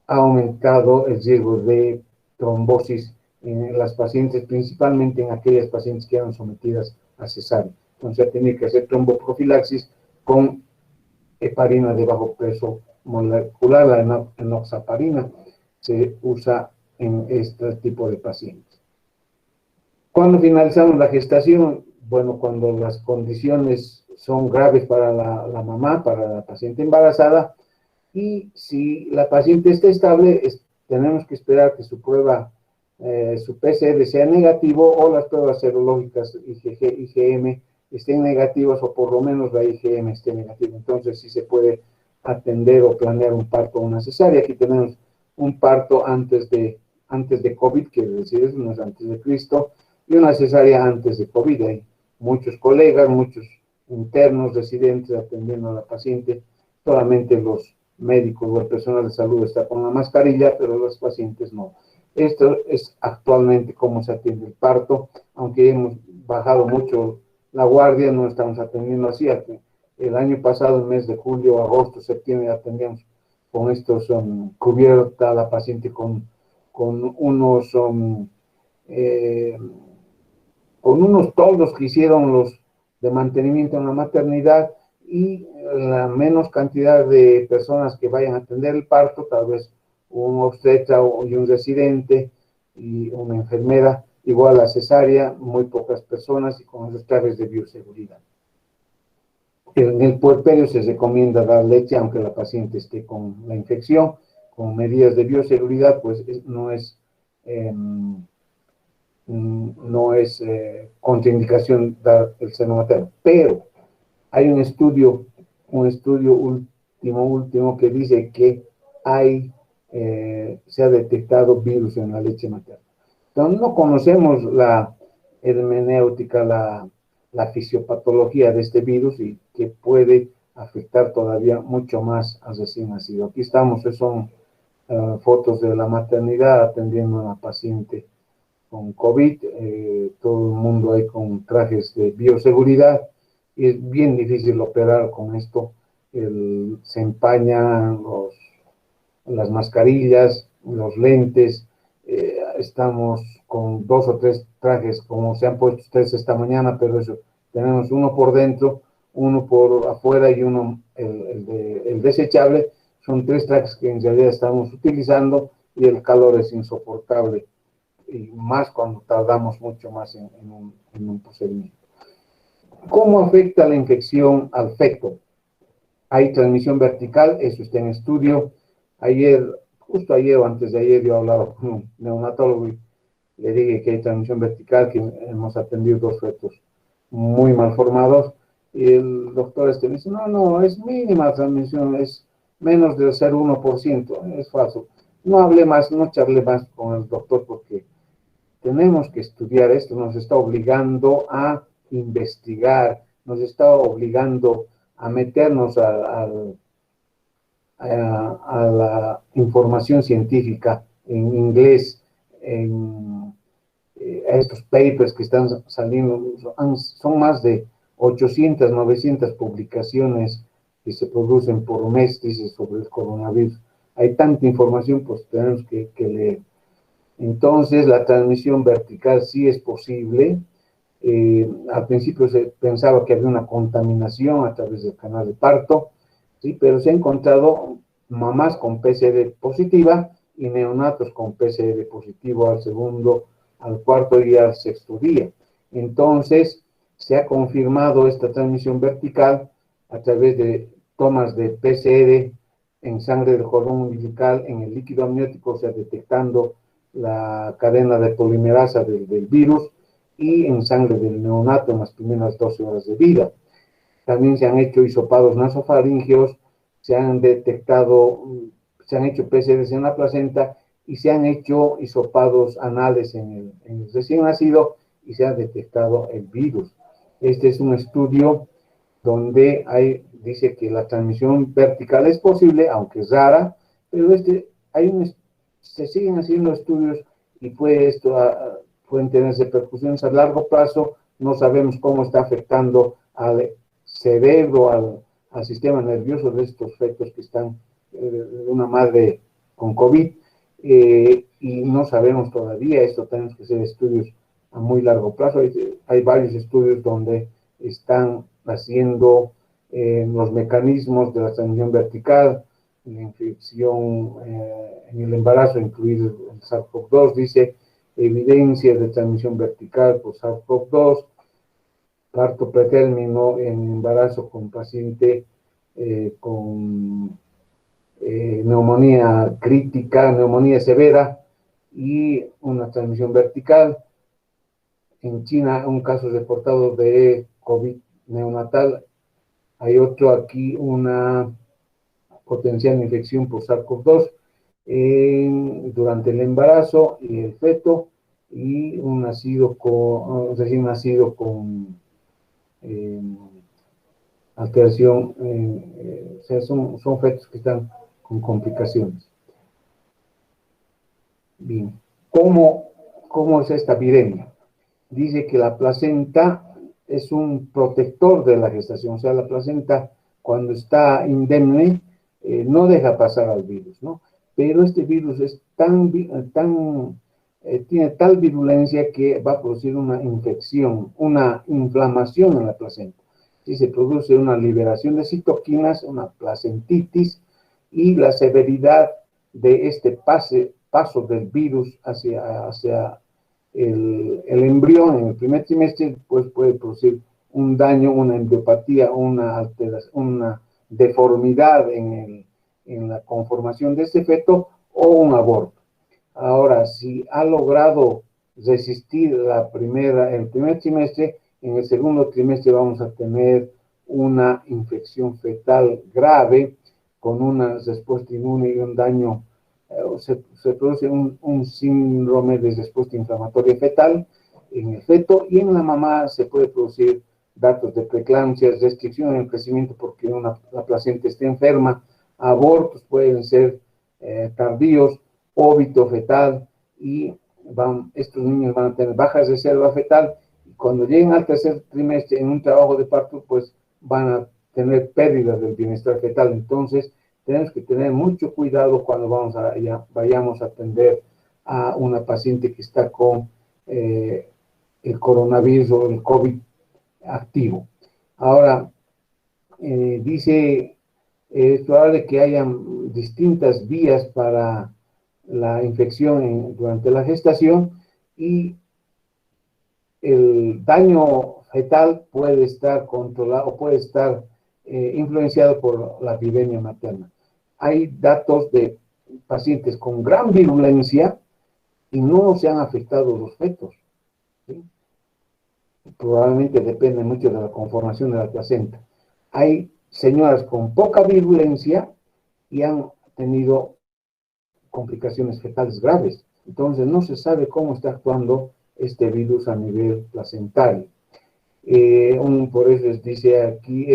ha aumentado el riesgo de trombosis en las pacientes, principalmente en aquellas pacientes que eran sometidas a cesárea. Entonces, ha tenido que hacer tromboprofilaxis con heparina de bajo peso molecular, la enoxaparina, se usa en este tipo de pacientes. Cuando finalizamos la gestación, bueno, cuando las condiciones son graves para la mamá, para la paciente embarazada, y si la paciente está estable, tenemos que esperar que su prueba, su PCR sea negativo o las pruebas serológicas IgG, IgM estén negativas o por lo menos la IgM esté negativa. Entonces sí se puede atender o planear un parto o una cesárea. Aquí tenemos un parto antes de COVID, quiere decir, eso no es antes de Cristo, y una cesárea antes de COVID. Hay muchos colegas, muchos internos, residentes atendiendo a la paciente, solamente los médicos o el personal de salud está con la mascarilla, pero los pacientes no. Esto es actualmente cómo se atiende el parto, aunque hemos bajado mucho la guardia, no estamos atendiendo así. El año pasado, en mes de julio, agosto, septiembre, atendíamos con estos cubierta a la paciente con unos toldos que hicieron los de mantenimiento en la maternidad, y la menos cantidad de personas que vayan a atender el parto, tal vez un obstetra y un residente y una enfermera, igual a cesárea, muy pocas personas y con esos trajes de bioseguridad. En el puerperio se recomienda dar leche, aunque la paciente esté con la infección, con medidas de bioseguridad, pues no es contraindicación dar el seno materno. Pero hay un estudio último que dice que se ha detectado virus en la leche materna. Entonces no conocemos la hermenéutica, la fisiopatología de este virus y que puede afectar todavía mucho más al recién nacido. Aquí estamos, son fotos de la maternidad atendiendo a una paciente con COVID, todo el mundo ahí con trajes de bioseguridad, y es bien difícil operar con esto. Se empañan las mascarillas, los lentes, estamos con 2 o 3 trajes, como se han puesto ustedes esta mañana, pero eso, tenemos uno por dentro, uno por afuera y uno, el desechable. Son 3 trajes que en realidad estamos utilizando y el calor es insoportable, y más cuando tardamos mucho más en un procedimiento. ¿Cómo afecta la infección al feto? Hay transmisión vertical, eso está en estudio. Justo ayer o antes de ayer, yo hablaba con un neonatólogo y le dije que hay transmisión vertical, que hemos atendido 2 fetos muy mal formados, y el doctor me dice, no, es mínima la transmisión, es menos del 0,1%, es falso. No hablé más, no charlé más con el doctor porque tenemos que estudiar esto, nos está obligando a investigar, nos está obligando a meternos a la información científica en inglés, a estos papers que están saliendo. Son más de 800, 900 publicaciones que se producen por mes, dice, sobre el coronavirus. Hay tanta información, pues tenemos que leer. Entonces, la transmisión vertical sí es posible. Al principio se pensaba que había una contaminación a través del canal de parto, ¿sí? Pero se han encontrado mamás con PCR positiva y neonatos con PCR positivo al segundo, al cuarto y al sexto día. Entonces, se ha confirmado esta transmisión vertical a través de tomas de PCR en sangre del cordón umbilical, en el líquido amniótico, o sea, detectando la cadena de polimerasa del virus, y en sangre del neonato en las primeras 12 horas de vida. También se han hecho hisopados nasofaríngeos, se han hecho PCRs en la placenta y se han hecho hisopados anales en el recién nacido y se ha detectado el virus. Este es un estudio donde dice que la transmisión vertical es posible, aunque es rara, pero se siguen haciendo estudios y pueden tener repercusiones a largo plazo. No sabemos cómo está afectando al cerebro, al sistema nervioso de estos fetos que están de una madre con COVID, y no sabemos todavía. Esto tenemos que hacer estudios a muy largo plazo. Hay varios estudios donde están haciendo los mecanismos de la transmisión vertical, la infección en el embarazo, incluido el SARS-CoV-2, dice evidencia de transmisión vertical por SARS-CoV-2, parto pretérmino en embarazo con paciente con neumonía crítica, neumonía severa y una transmisión vertical. En China, un caso reportado de COVID neonatal. Hay otro aquí, una potencial infección por SARS-CoV-2 durante el embarazo y el feto, y un recién nacido con alteración, o sea, son fetos que están con complicaciones. Bien, ¿cómo es esta epidemia? Dice que la placenta es un protector de la gestación, o sea, la placenta cuando está indemne no deja pasar al virus, ¿no? Pero este virus es tiene tal virulencia que va a producir una infección, una inflamación en la placenta. Si se produce una liberación de citoquinas, una placentitis, y la severidad de este paso del virus hacia el embrión en el primer trimestre, pues puede producir un daño, una embriopatía, una deformidad en la conformación de este feto o un aborto. Ahora, si ha logrado resistir el primer trimestre, en el segundo trimestre vamos a tener una infección fetal grave con una respuesta inmune y un daño. Se produce un síndrome de respuesta inflamatoria fetal en el feto, y en la mamá se puede producir datos de preeclampsia, restricción en el crecimiento porque la placenta está enferma, abortos pueden ser tardíos, óbito fetal, y estos niños van a tener baja reserva fetal, y cuando lleguen al tercer trimestre en un trabajo de parto, pues van a tener pérdidas del bienestar fetal. Entonces, tenemos que tener mucho cuidado cuando vayamos a atender a una paciente que está con el coronavirus o el COVID activo. Ahora, dice, es probable que hayan distintas vías para la infección durante la gestación, y el daño fetal puede estar controlado o puede estar influenciado por la epidemia materna. Hay datos de pacientes con gran virulencia y no se han afectado los fetos, ¿sí? Probablemente depende mucho de la conformación de la placenta. Hay señoras con poca virulencia y han tenido complicaciones fetales graves. Entonces no se sabe cómo está actuando este virus a nivel placentario. Por eso les dice aquí,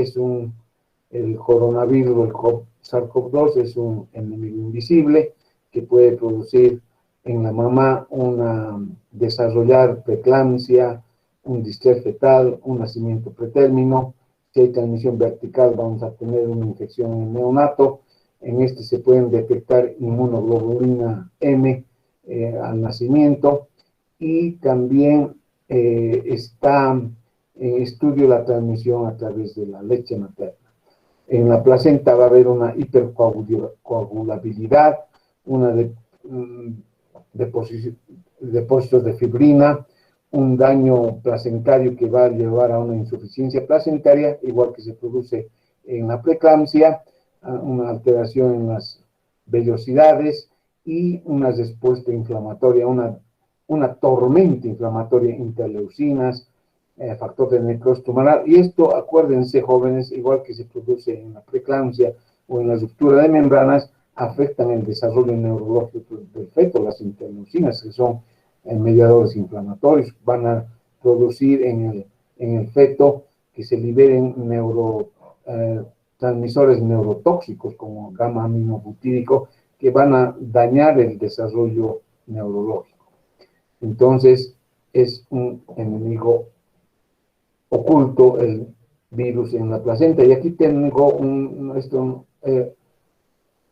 el coronavirus, el SARS-CoV-2, es un enemigo invisible que puede producir en la mamá desarrollar preeclampsia, un distrés fetal, un nacimiento pretérmino. Si hay transmisión vertical, vamos a tener una infección en el neonato. En este se pueden detectar inmunoglobulina M al nacimiento, y también está en estudio la transmisión a través de la leche materna. En la placenta va a haber una hipercoagulabilidad, depósitos de fibrina, un daño placentario que va a llevar a una insuficiencia placentaria, igual que se produce en la preeclampsia, una alteración en las vellosidades y una respuesta inflamatoria, una tormenta inflamatoria, interleucinas, factor de necrosis tumoral. Y esto, acuérdense, jóvenes, igual que se produce en la preeclampsia o en la ruptura de membranas, afectan el desarrollo neurológico del feto. Las interleucinas, que son mediadores inflamatorios, van a producir en el feto que se liberen transmisores neurotóxicos como gamma aminobutírico, que van a dañar el desarrollo neurológico. Entonces, es un enemigo oculto el virus en la placenta. Y aquí tengo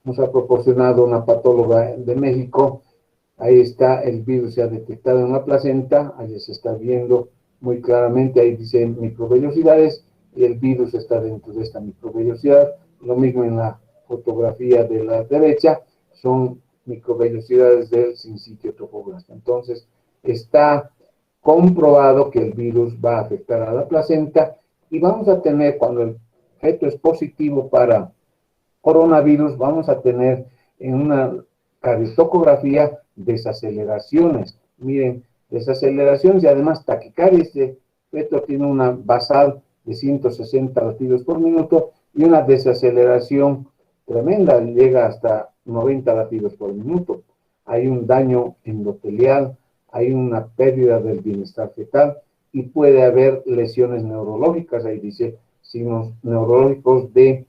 nos ha proporcionado una patóloga de México. Ahí está, el virus se ha detectado en la placenta, ahí se está viendo muy claramente, ahí dice microvellosidades, y el virus está dentro de esta microvellosidad. Lo mismo en la fotografía de la derecha, son microvellosidades del sincitio trofoblasta. Entonces, está comprobado que el virus va a afectar a la placenta, y vamos a tener, cuando el feto es positivo para coronavirus, vamos a tener en una cardiotocografía desaceleraciones. Miren, desaceleraciones y además taquicardia. Este feto tiene una basal de 160 latidos por minuto y una desaceleración tremenda, llega hasta 90 latidos por minuto. Hay un daño endotelial, hay una pérdida del bienestar fetal y puede haber lesiones neurológicas. Ahí dice signos neurológicos de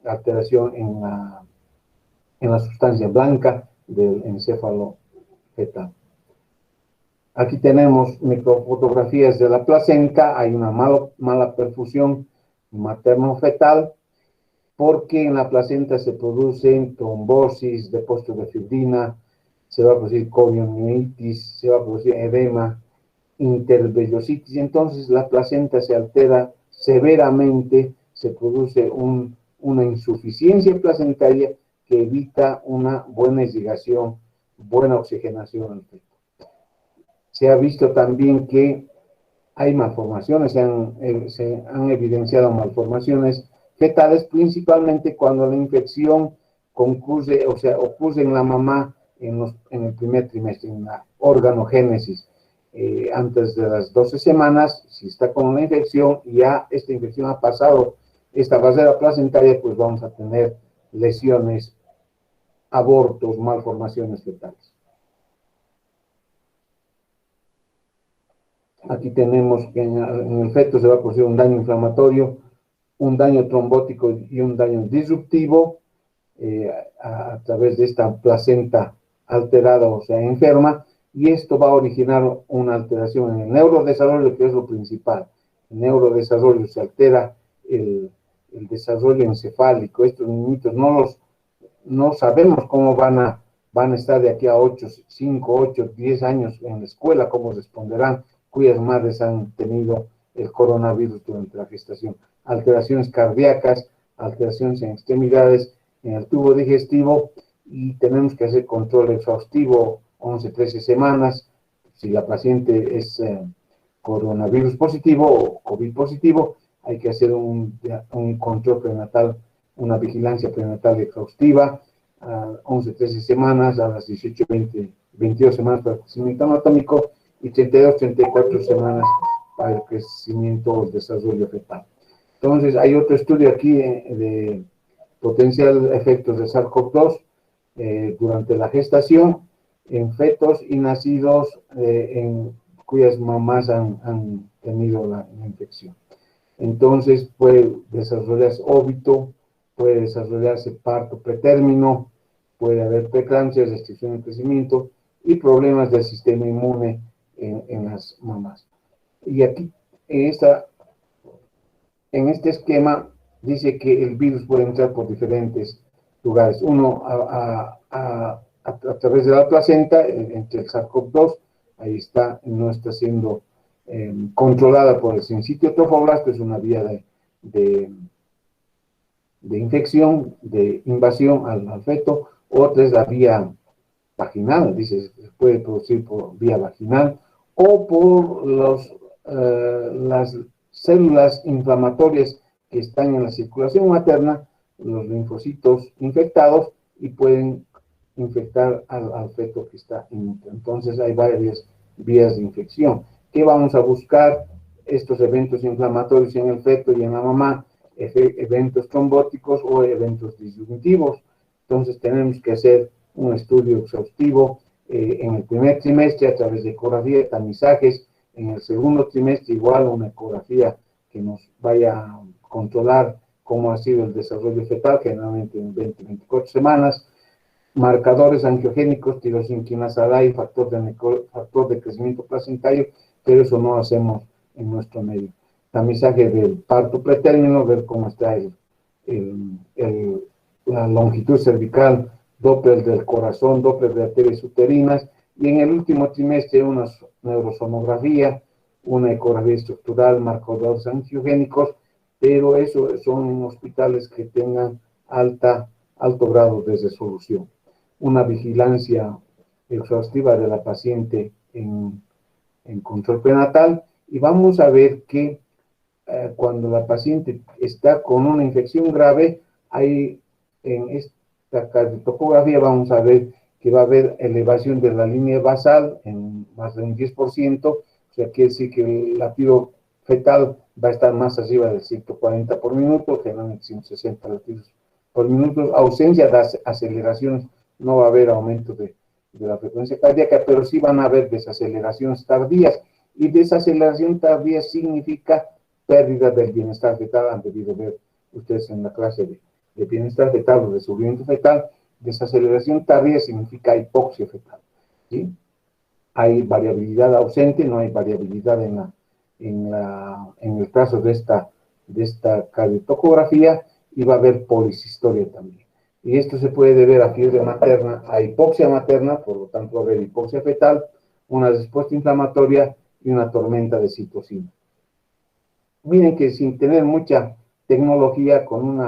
alteración en la sustancia blanca del encéfalo fetal. Aquí tenemos microfotografías de la placenta. Hay una mala perfusión materno-fetal porque en la placenta se producen trombosis, depósitos de fibrina, se va a producir corionitis, se va a producir edema, intervellositis. Entonces la placenta se altera severamente, se produce una insuficiencia placentaria que evita una buena irrigación, buena oxigenación al feto. Se ha visto también que hay malformaciones, se han evidenciado malformaciones fetales, principalmente cuando la infección ocurre en la mamá en el primer trimestre, en la organogénesis. Antes de las 12 semanas, si está con una infección y ya esta infección ha pasado esta barrera placentaria, pues vamos a tener lesiones, abortos, malformaciones fetales. Aquí tenemos que en el feto se va a producir un daño inflamatorio, un daño trombótico y un daño disruptivo a través de esta placenta alterada, o sea, enferma, y esto va a originar una alteración en el neurodesarrollo, que es lo principal. El neurodesarrollo se altera, el desarrollo encefálico. Estos niñitos no sabemos cómo van a estar de aquí a 5, 8, 10 años en la escuela, cómo responderán, cuyas madres han tenido el coronavirus durante la gestación. Alteraciones cardíacas, alteraciones en extremidades, en el tubo digestivo, y tenemos que hacer control exhaustivo 11, 13 semanas. Si la paciente es coronavirus positivo o COVID positivo, hay que hacer un control prenatal, una vigilancia prenatal exhaustiva, 11, 13 semanas, a las 18, 20, 22 semanas para el crecimiento anatómico y 32, 34 semanas para el crecimiento o el desarrollo fetal. Entonces, hay otro estudio aquí de potencial efectos de SARS-CoV-2 durante la gestación en fetos y nacidos cuyas mamás han tenido la infección. Entonces, puede desarrollarse óbito, puede desarrollarse parto pretérmino, puede haber preeclampsia, restricción de crecimiento y problemas del sistema inmune en las mamás. Y aquí, en este esquema, dice que el virus puede entrar por diferentes lugares. Uno, a través de la placenta, entre el SARS-CoV-2, ahí está, no está siendo controlada por el sincitio trofoblasta, es una vía de infección, de invasión al feto. Otra es la vía vaginal, dice, se puede producir por vía vaginal o por las células inflamatorias que están en la circulación materna, los linfocitos infectados, y pueden infectar al feto que está inútil. Entonces hay varias vías de infección. ¿Qué vamos a buscar? Estos eventos inflamatorios en el feto y en la mamá, eventos trombóticos o eventos disyuntivos. Entonces tenemos que hacer un estudio exhaustivo en el primer trimestre a través de ecografía, tamizajes. En el segundo trimestre igual una ecografía que nos vaya a controlar cómo ha sido el desarrollo fetal, generalmente en 20, 24 semanas. marcadores angiogénicos, tirosinquinasa A y factor de crecimiento placentario, pero eso no hacemos en nuestro medio. Tamizaje del parto pretérmino, ver cómo está la longitud cervical, Doppler del corazón, Doppler de arterias uterinas, y en el último trimestre una neurosonografía, una ecografía estructural, marcadores angiogénicos, pero eso son en hospitales que tengan alto grado de resolución. Una vigilancia exhaustiva de la paciente en control prenatal, y vamos a ver que cuando la paciente está con una infección grave, hay en esta cardiotocografía vamos a ver que va a haber elevación de la línea basal en más de un 10%, o sea, quiere decir que el latido fetal va a estar más arriba de 140 por minuto, generalmente 160 latidos por minuto, ausencia de aceleraciones, no va a haber aumento de la frecuencia cardíaca, pero sí van a haber desaceleraciones tardías, y desaceleración tardía significa pérdida del bienestar fetal. Han debido ver ustedes en la clase de bienestar fetal o de sufrimiento fetal. Desaceleración tardía significa hipoxia fetal, ¿sí? Hay variabilidad ausente, no hay variabilidad en el caso de esta cardiotocografía, y va a haber policistoria también. Y esto se puede deber a fiebre materna, a hipoxia materna, por lo tanto va a haber hipoxia fetal, una respuesta inflamatoria y una tormenta de citocina. Miren que sin tener mucha tecnología, con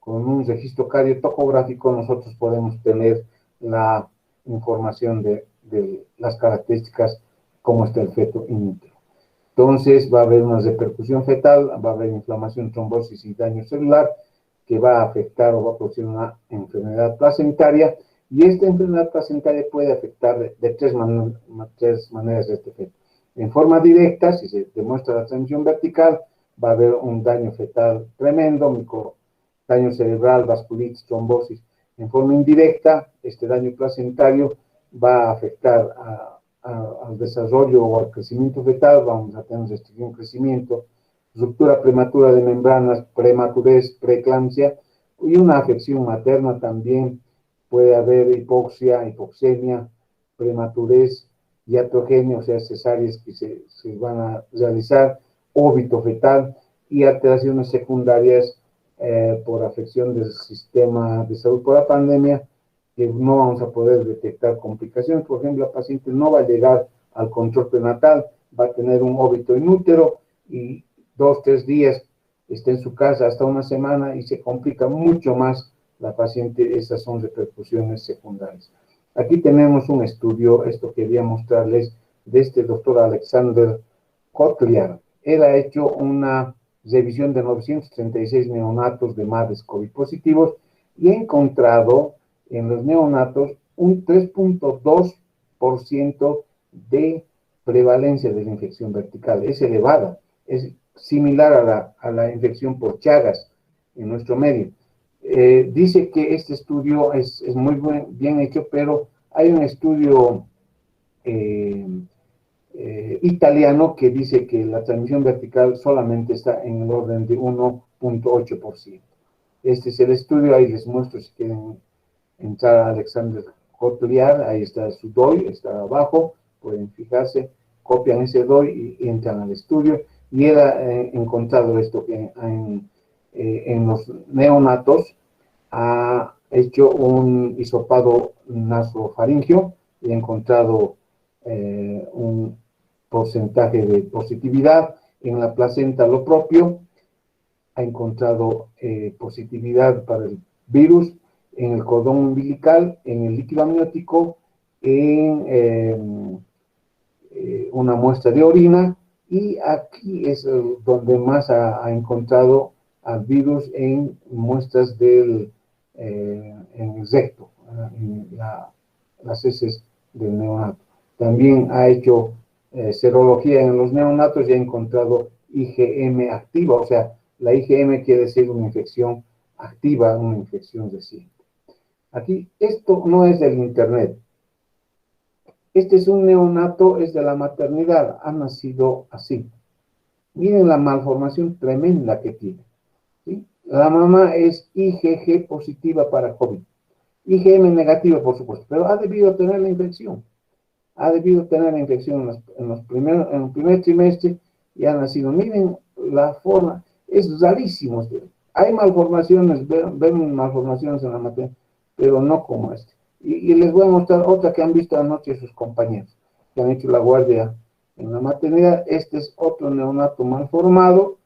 un registro cardiotocográfico, nosotros podemos tener la información de las características, cómo está el feto in utero. Entonces va a haber una repercusión fetal, va a haber inflamación, trombosis y daño celular, que va a afectar o va a producir una enfermedad placentaria, y esta enfermedad placentaria puede afectar de tres maneras de este feto. En forma directa, si se demuestra la transmisión vertical, va a haber un daño fetal tremendo, daño cerebral, vasculitis, trombosis. En forma indirecta, este daño placentario va a afectar al desarrollo o al crecimiento fetal, vamos a tener restricción de crecimiento, ruptura prematura de membranas, prematurez, preeclampsia, y una afección materna también. Puede haber hipoxia, hipoxemia, prematurez, iatrogenia, o sea, cesáreas que se van a realizar, óbito fetal y alteraciones secundarias por afección del sistema de salud por la pandemia, que no vamos a poder detectar complicaciones. Por ejemplo, la paciente no va a llegar al control prenatal, va a tener un óbito in útero y 2, 3 días está en su casa, hasta una semana, y se complica mucho más la paciente. Esas son repercusiones secundarias. Aquí tenemos un estudio, esto quería mostrarles, de este doctor Alexander Kotliar. Él ha hecho una revisión de 936 neonatos de madres COVID positivos y ha encontrado en los neonatos un 3.2% de prevalencia de la infección vertical. Es elevada, es similar a la infección por Chagas en nuestro medio. Dice que este estudio es muy bien hecho, pero hay un estudio italiano que dice que la transmisión vertical solamente está en el orden de 1.8%. Este es el estudio, ahí les muestro si quieren entrar a Alexander Kotliar, ahí está su DOI, está abajo, pueden fijarse, copian ese DOI y entran al estudio, y él ha encontrado esto, que en los neonatos ha hecho un hisopado nasofaringio y ha encontrado un porcentaje de positividad. En la placenta lo propio, ha encontrado positividad para el virus, en el cordón umbilical, en el líquido amniótico, en una muestra de orina, y aquí es donde más ha encontrado al virus, en muestras en el recto, en las heces del neonato. También ha hecho serología en los neonatos y ha encontrado IgM activa, o sea, la IgM quiere decir una infección activa, una infección reciente. Aquí, esto no es del internet. Este es un neonato, es de la maternidad, ha nacido así. Miren la malformación tremenda que tiene, ¿sí? La mamá es IgG positiva para COVID. IgM negativo, por supuesto, pero ha debido tener la infección. Ha debido tener la infección en el primer trimestre y ha nacido. Miren la forma, es rarísimo. Hay malformaciones, vemos malformaciones en la maternidad, pero no como este. Y les voy a mostrar otra que han visto anoche sus compañeros, que han hecho la guardia en la maternidad. Este es otro neonato malformado.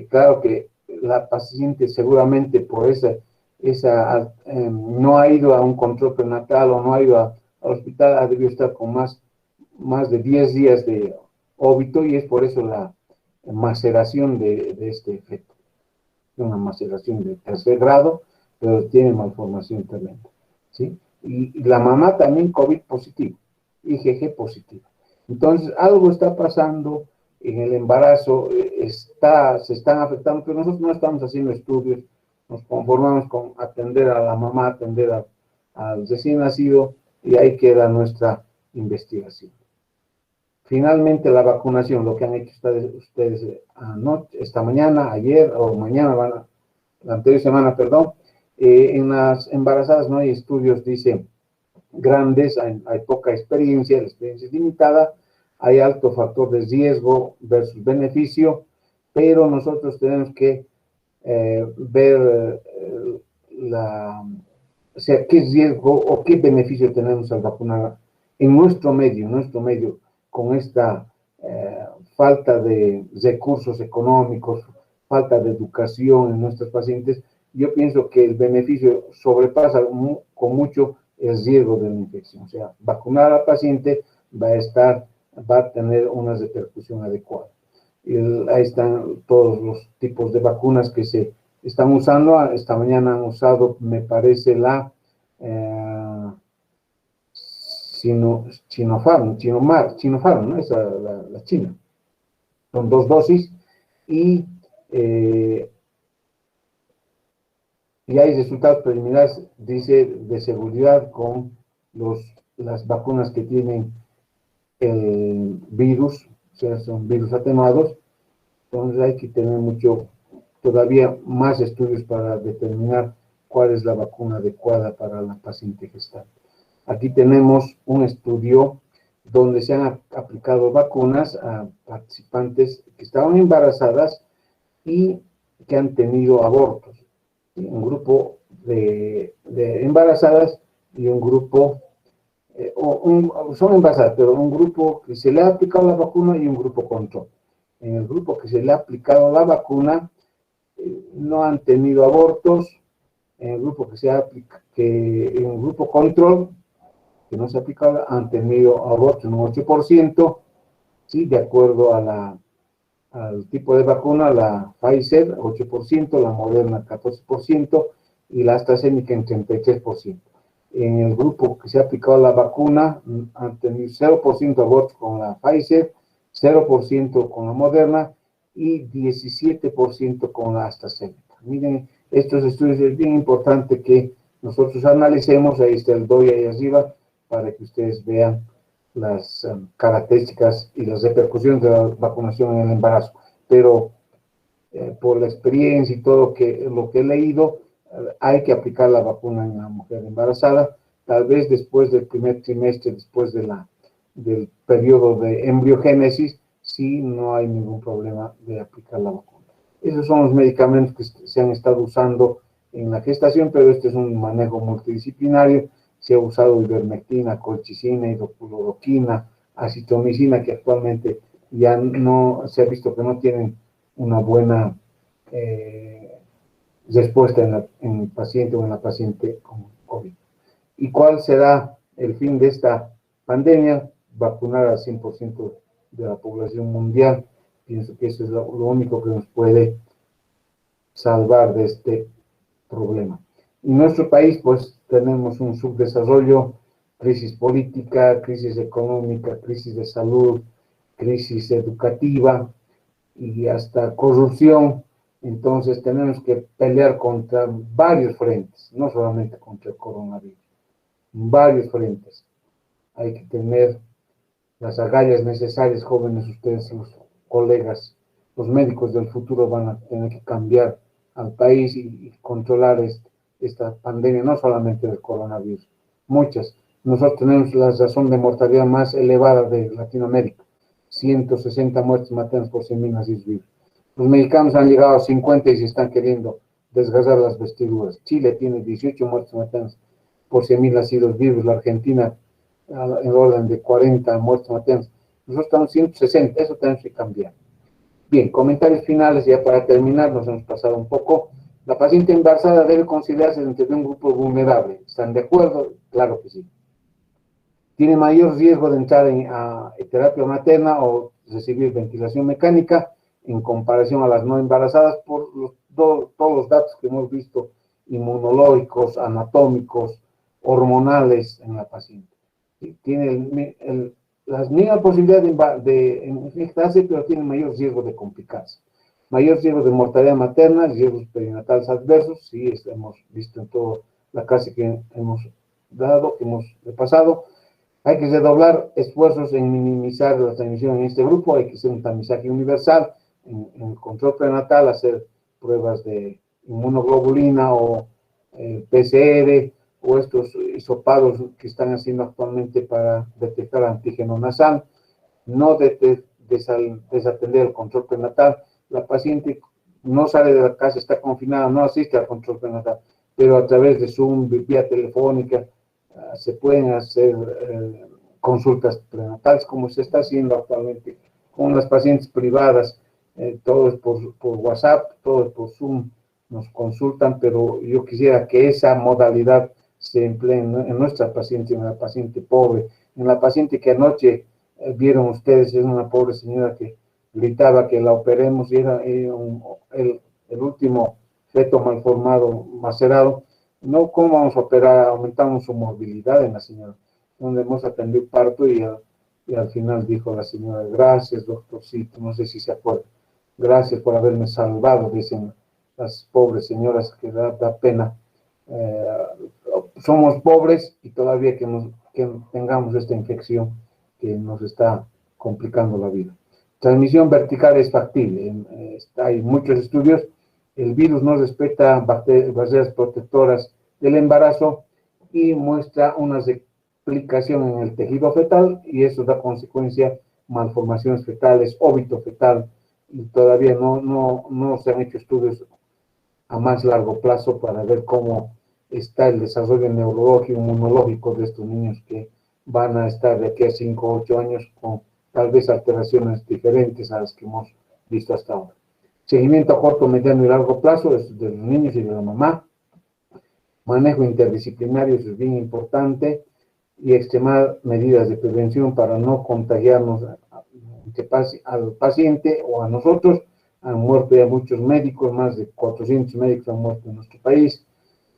Claro que la paciente seguramente por no ha ido a un control prenatal o no ha ido al hospital, ha debido estar con más de 10 días de óbito y es por eso la maceración de este efecto. Una maceración de tercer grado, pero tiene malformación tremenda, ¿sí? Y la mamá también COVID positivo, IgG positivo. Entonces, algo está pasando en el embarazo, se están afectando, pero nosotros no estamos haciendo estudios, nos conformamos con atender a la mamá, atender al recién nacido, y ahí queda nuestra investigación. Finalmente, la vacunación, lo que han hecho ustedes anoche, esta mañana, ayer o mañana, la anterior semana, perdón, en las embarazadas no hay estudios, dice, grandes, hay poca experiencia, la experiencia es limitada, hay alto factor de riesgo versus beneficio, pero nosotros tenemos que ver o sea, qué riesgo o qué beneficio tenemos al vacunar en nuestro medio, con esta falta de recursos económicos, falta de educación en nuestros pacientes. Yo pienso que el beneficio sobrepasa con mucho el riesgo de la infección. O sea, vacunar al paciente va a tener una repercusión adecuada. Ahí están todos los tipos de vacunas que se están usando. Esta mañana han usado, me parece, la Sinopharm, ¿no? Esa, la China. Son 2 dosis y hay resultados preliminares, dice, de seguridad con las vacunas que tienen el virus, o sea, son virus atenuados. Entonces hay que tener todavía más estudios para determinar cuál es la vacuna adecuada para la paciente gestante. Aquí tenemos un estudio donde se han aplicado vacunas a participantes que estaban embarazadas y que han tenido abortos. ¿Sí? Un grupo de embarazadas y un grupo, son embarazadas, pero un grupo que se le ha aplicado la vacuna y un grupo control. En el grupo que se le ha aplicado la vacuna, no han tenido abortos. En el grupo en el grupo control, que no se ha aplicado, han tenido abortos en un 8%, ¿sí? De acuerdo al tipo de vacuna, la Pfizer 8%, la Moderna 14% y la AstraZeneca en 33%. En el grupo que se ha aplicado la vacuna, han tenido 0% abortos con la Pfizer, 0% con la Moderna y 17% con la AstraZeneca. Miren, estos estudios es bien importante que nosotros analicemos. Ahí está el DOI ahí arriba, para que ustedes vean las características y las repercusiones de la vacunación en el embarazo. Pero por la experiencia y todo lo que he leído, hay que aplicar la vacuna en la mujer embarazada, tal vez después del primer trimestre, después del periodo de embriogénesis, si no hay ningún problema de aplicar la vacuna. Esos son los medicamentos que se han estado usando en la gestación, pero este es un manejo multidisciplinario. Se ha usado ivermectina, colchicina, hidrocloroquina, acitromicina, que actualmente ya no se ha visto que no tienen una buena respuesta en el paciente o en la paciente con COVID. ¿Y cuál será el fin de esta pandemia? Vacunar al 100% de la población mundial. Pienso que eso es lo único que nos puede salvar de este problema. En nuestro país, pues, tenemos un subdesarrollo, crisis política, crisis económica, crisis de salud, crisis educativa y hasta corrupción. Entonces tenemos que pelear contra varios frentes, no solamente contra el coronavirus, varios frentes. Hay que tener las agallas necesarias, jóvenes, ustedes, los colegas, los médicos del futuro van a tener que cambiar al país y controlar esta pandemia, no solamente del coronavirus, muchas. Nosotros tenemos la razón de mortalidad más elevada de Latinoamérica, 160 muertes maternas por 100.000 nacidos vivos. Los mexicanos han llegado a 50 y se están queriendo desgastar las vestiduras. Chile tiene 18 muertes maternas por 100.000 nacidos vivos, la Argentina en orden de 40 muertes maternas. Nosotros estamos 160, eso tenemos que cambiar. Bien, comentarios finales ya para terminar, nos hemos pasado un poco. La paciente embarazada debe considerarse dentro de un grupo vulnerable. ¿Están de acuerdo? Claro que sí. Tiene mayor riesgo de entrar a terapia materna o recibir ventilación mecánica en comparación a las no embarazadas por todos los datos que hemos visto, inmunológicos, anatómicos, hormonales en la paciente. Tiene las mismas posibilidades de infectarse, pero tiene mayor riesgo de complicarse. Mayor riesgo de mortalidad materna, riesgos perinatales adversos, sí, hemos visto en toda la clase que hemos dado, que hemos repasado. Hay que redoblar esfuerzos en minimizar la transmisión en este grupo, hay que hacer un tamizaje universal en el control prenatal, hacer pruebas de inmunoglobulina o PCR o estos hisopados que están haciendo actualmente para detectar antígeno nasal, no desatender el control prenatal. La paciente no sale de la casa, está confinada, no asiste al control prenatal, pero a través de Zoom, vía telefónica, se pueden hacer consultas prenatales como se está haciendo actualmente con las pacientes privadas, todo es por WhatsApp, todo es por Zoom, nos consultan, pero yo quisiera que esa modalidad se emplee en nuestra paciente, en la paciente pobre, en la paciente que anoche vieron ustedes, es una pobre señora que gritaba que la operemos y era el último feto malformado, macerado. No, ¿cómo vamos a operar? Aumentamos su movilidad en la señora, donde hemos atendido parto y al final dijo la señora, gracias doctorcito, no sé si se acuerda, gracias por haberme salvado, dicen las pobres señoras, que da pena. Somos pobres y todavía que tengamos esta infección que nos está complicando la vida. Transmisión vertical es factible, hay muchos estudios. El virus no respeta barreras protectoras del embarazo y muestra una replicación en el tejido fetal y eso da consecuencia malformaciones fetales, óbito fetal, y todavía no se han hecho estudios a más largo plazo para ver cómo está el desarrollo neurológico y inmunológico de estos niños que van a estar de aquí a 5 o 8 años con tal vez alteraciones diferentes a las que hemos visto hasta ahora. Seguimiento a corto, mediano y largo plazo de los niños y de la mamá. Manejo interdisciplinario, eso es bien importante, y extremar medidas de prevención para no contagiarnos al paciente o a nosotros. Han muerto ya muchos médicos, más de 400 médicos han muerto en nuestro país.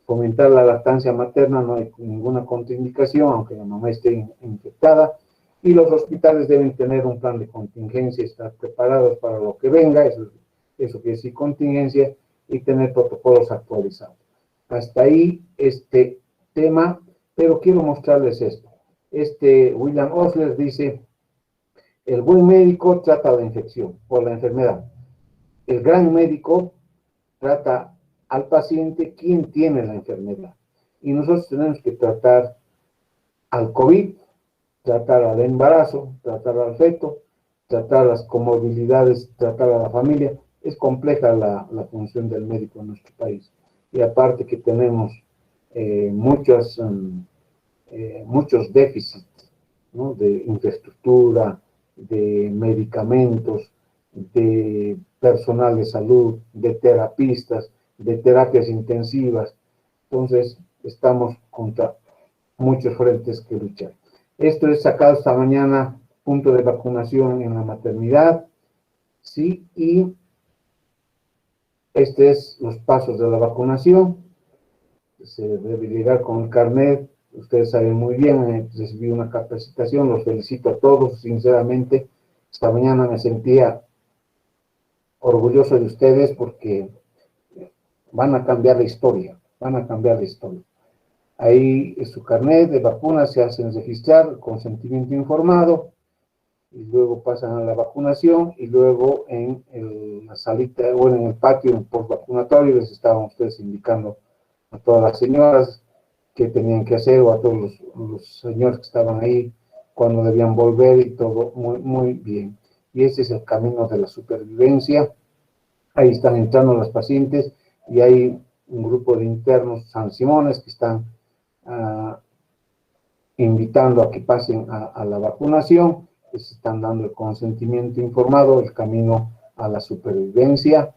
Fomentar la lactancia materna, no hay ninguna contraindicación, aunque la mamá esté infectada. Y los hospitales deben tener un plan de contingencia, estar preparados para lo que venga, eso quiere decir contingencia, y tener protocolos actualizados. Hasta ahí este tema, pero quiero mostrarles esto. William Osler dice, el buen médico trata la infección o la enfermedad. El gran médico trata al paciente quien tiene la enfermedad. Y nosotros tenemos que tratar al COVID, tratar al embarazo, tratar al feto, tratar las comorbilidades, tratar a la familia. Es compleja la función del médico en nuestro país. Y aparte que tenemos muchos déficits, ¿no? De infraestructura, de medicamentos, de personal de salud, de terapistas, de terapias intensivas. Entonces, estamos contra muchos frentes que luchar. Esto es sacado esta mañana, punto de vacunación en la maternidad, ¿sí? Y es los pasos de la vacunación. Se debe llegar con el carnet. Ustedes saben muy bien, recibí una capacitación, los felicito a todos, sinceramente. Esta mañana me sentía orgulloso de ustedes porque van a cambiar la historia, van a cambiar la historia. Ahí es su carnet de vacuna, se hacen registrar, consentimiento informado, y luego pasan a la vacunación, y luego en la salita, o en el patio post-vacunatorio, les estaban ustedes indicando a todas las señoras que tenían que hacer, o a todos los señores que estaban ahí cuando debían volver, y todo muy, muy bien. Y ese es el camino de la supervivencia. Ahí están entrando las pacientes y hay un grupo de internos sanciones que están invitando a que pasen a la vacunación, les están dando el consentimiento informado, el camino a la supervivencia,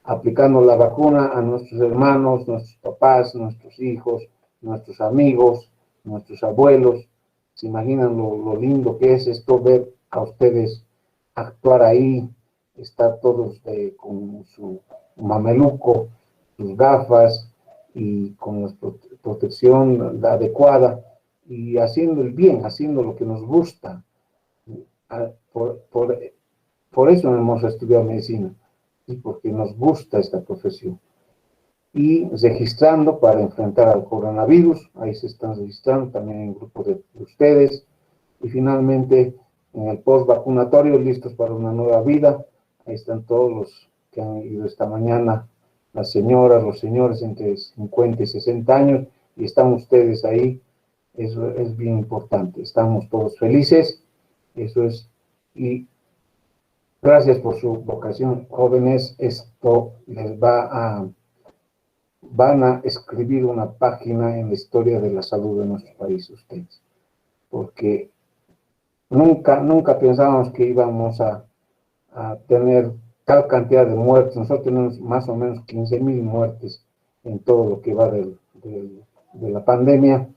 aplicando la vacuna a nuestros hermanos, nuestros papás, nuestros hijos, nuestros amigos, nuestros abuelos. ¿Se imaginan lo lindo que es esto, ver a ustedes actuar ahí, estar todos con su mameluco, sus gafas y con la protección adecuada y haciendo el bien, haciendo lo que nos gusta? Por eso hemos estudiado medicina, y porque nos gusta esta profesión. Y registrando para enfrentar al coronavirus, ahí se están registrando también en grupo de ustedes, y finalmente en el post vacunatorio, listos para una nueva vida. Ahí están todos los que han ido esta mañana, las señoras, los señores entre 50 y 60 años, y están ustedes ahí. Eso es bien importante, estamos todos felices, eso es, y gracias por su vocación, jóvenes. Esto les van a escribir una página en la historia de la salud de nuestro país, ustedes, porque nunca pensábamos que íbamos a tener tal cantidad de muertes. Nosotros tenemos más o menos 15.000 muertes en todo lo que va de la pandemia.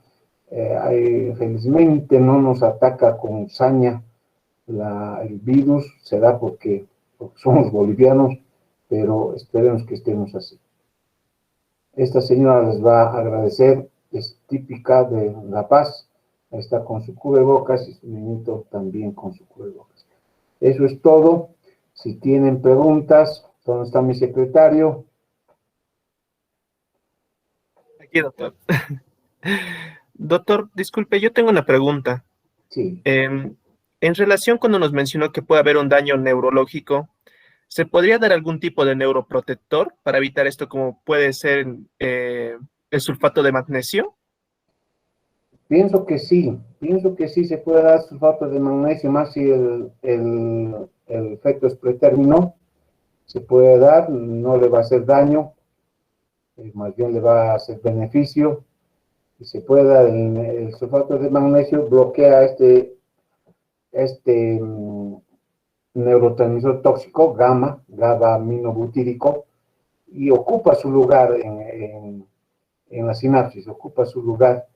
Felizmente no nos ataca con saña el virus, será porque somos bolivianos, pero esperemos que estemos así. Esta señora les va a agradecer, es típica de La Paz, está con su cubrebocas y su niñito también con su cubrebocas. Eso es todo. Si tienen preguntas, ¿dónde está mi secretario? Aquí, doctor. Doctor, disculpe, yo tengo una pregunta. Sí. En relación cuando nos mencionó que puede haber un daño neurológico, ¿se podría dar algún tipo de neuroprotector para evitar esto, como puede ser el sulfato de magnesio? Pienso que sí se puede dar sulfato de magnesio, más si el efecto es pretérmino, se puede dar, no le va a hacer daño, más bien le va a hacer beneficio, y se puede dar. El sulfato de magnesio bloquea este neurotransmisor tóxico, GABA aminobutírico, y ocupa su lugar en la sinapsis, ocupa su lugar.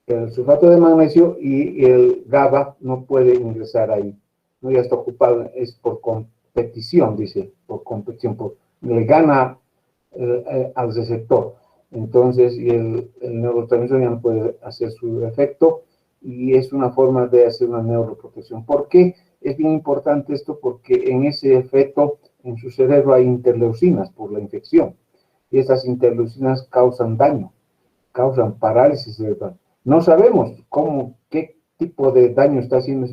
El sulfato de magnesio y el GABA no puede ingresar ahí, no, ya está ocupado, es por competición, dice, por competición, le gana al receptor. Entonces, y el neurotransmisor ya no puede hacer su efecto, y es una forma de hacer una neuroprotección. ¿Por qué es bien importante esto? Porque en ese efecto, en su cerebro hay interleucinas por la infección, y esas interleucinas causan daño, causan parálisis cerebral. No sabemos qué tipo de daño está haciendo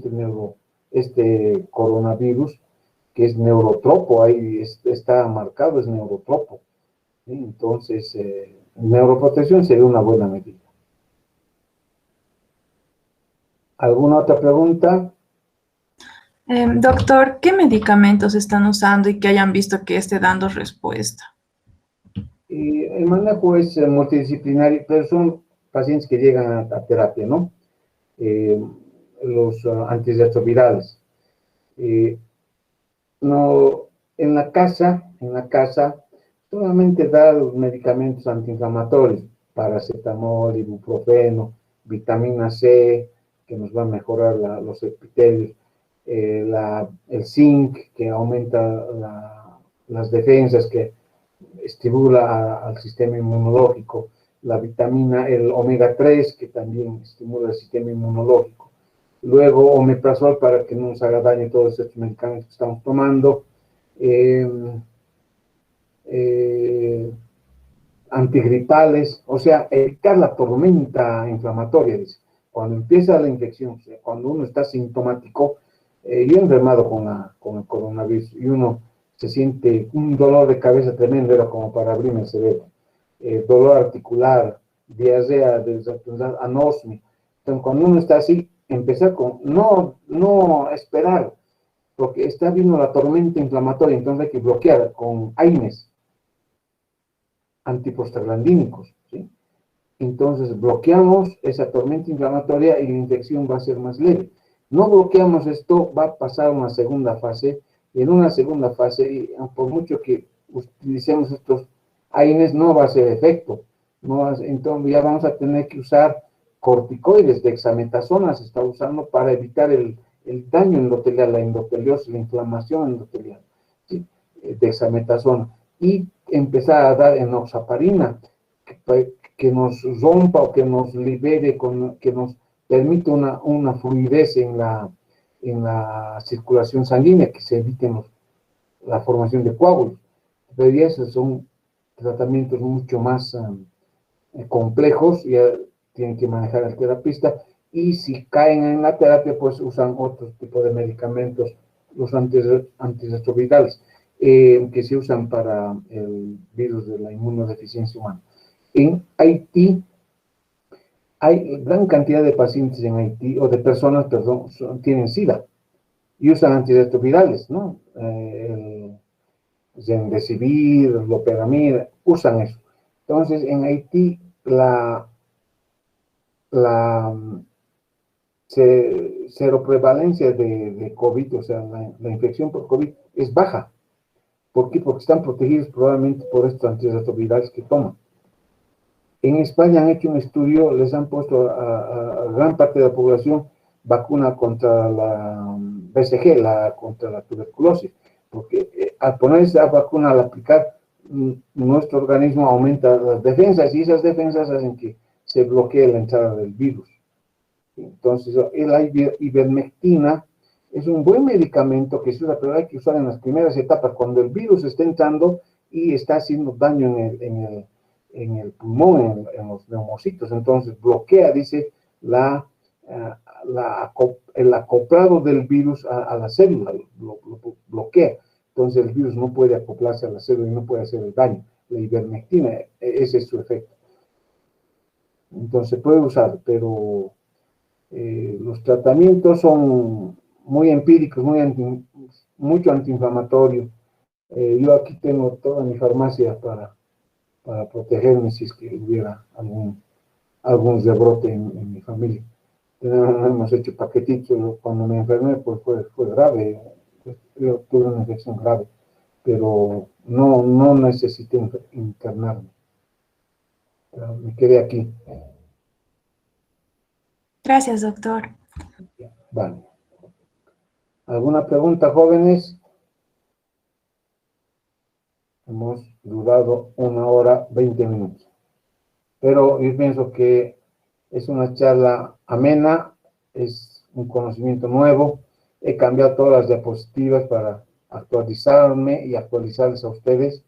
este coronavirus, que es neurotropo, ahí está marcado, es neurotropo. ¿Sí? Entonces, neuroprotección sería una buena medida. ¿Alguna otra pregunta? Doctor, ¿qué medicamentos están usando y que hayan visto que esté dando respuesta? El manejo es multidisciplinario, pero son pacientes que llegan a terapia, ¿no? Los antirretrovirales. No, en la casa, solamente dar los medicamentos antiinflamatorios, paracetamol, ibuprofeno, vitamina C, que nos va a mejorar los epitelios, el zinc, que aumenta las defensas, que estimula al sistema inmunológico, la vitamina, el omega 3, que también estimula el sistema inmunológico. Luego, omeprazol para que no nos haga daño todos estos medicamentos que estamos tomando. Antigripales, o sea, evitar la tormenta inflamatoria. Dice. Cuando empieza la infección, o sea, cuando uno está sintomático, yo he enfermado con el coronavirus y uno se siente un dolor de cabeza tremendo, era como para abrirme el cerebro. dolor articular, diarrea, desactividad, anosmia. Entonces, cuando uno está así, empezar con, no esperar, porque está viendo la tormenta inflamatoria, entonces hay que bloquear con AINES, antiprostaglandínicos, ¿sí? Entonces bloqueamos esa tormenta inflamatoria y la infección va a ser más leve. No bloqueamos esto, va a pasar a una segunda fase, y en una segunda fase, y por mucho que utilicemos estos AINES, no va a hacer efecto. Entonces ya vamos a tener que usar corticoides, dexametasona se está usando para evitar el daño endotelial, la endoteliosis, la inflamación endotelial, ¿sí? Dexametasona. Y empezar a dar enoxaparina, que nos rompa o que nos libere, que nos permite una fluidez en la circulación sanguínea, que se eviten la formación de coágulos. Pero ya esos son tratamientos mucho más complejos, ya tienen que manejar el terapista, y si caen en la terapia, pues usan otro tipo de medicamentos, los antirretrovirales, que se usan para el virus de la inmunodeficiencia humana. En Haití hay gran cantidad de pacientes en Haití, o de personas, perdón, tienen SIDA, y usan antirretrovirales, ¿no? El Remdesivir, Loperamida, usan eso. Entonces, en Haití, la seroprevalencia de COVID, o sea, la infección por COVID es baja. ¿Por qué? Porque están protegidos probablemente por estos antirretrovirales que toman. En España han hecho un estudio, les han puesto a gran parte de la población vacuna contra la BCG, contra la tuberculosis, porque al poner esa vacuna, al aplicar, nuestro organismo aumenta las defensas, y esas defensas hacen que se bloquee la entrada del virus. Entonces, la ivermectina es un buen medicamento que se usa, pero hay que usar en las primeras etapas, cuando el virus está entrando y está haciendo daño en el pulmón, en los neumocitos. Entonces bloquea, dice, el acoplado del virus a la célula, lo bloquea. Entonces el virus no puede acoplarse a la célula y no puede hacer el daño. La ivermectina, ese es su efecto. Entonces se puede usar, pero los tratamientos son muy empíricos, mucho antiinflamatorio. Yo aquí tengo toda mi farmacia para protegerme si es que hubiera algún rebrote en mi familia. Hemos hecho paquetitos. Cuando me enfermé, pues fue grave. Yo tuve una infección grave, pero no necesité internarme. Me quedé aquí. Gracias, doctor. Vale. ¿Alguna pregunta, jóvenes? Hemos durado 1 hora 20 minutos. Pero yo pienso que es una charla amena, es un conocimiento nuevo. He cambiado todas las diapositivas para actualizarme y actualizarles a ustedes.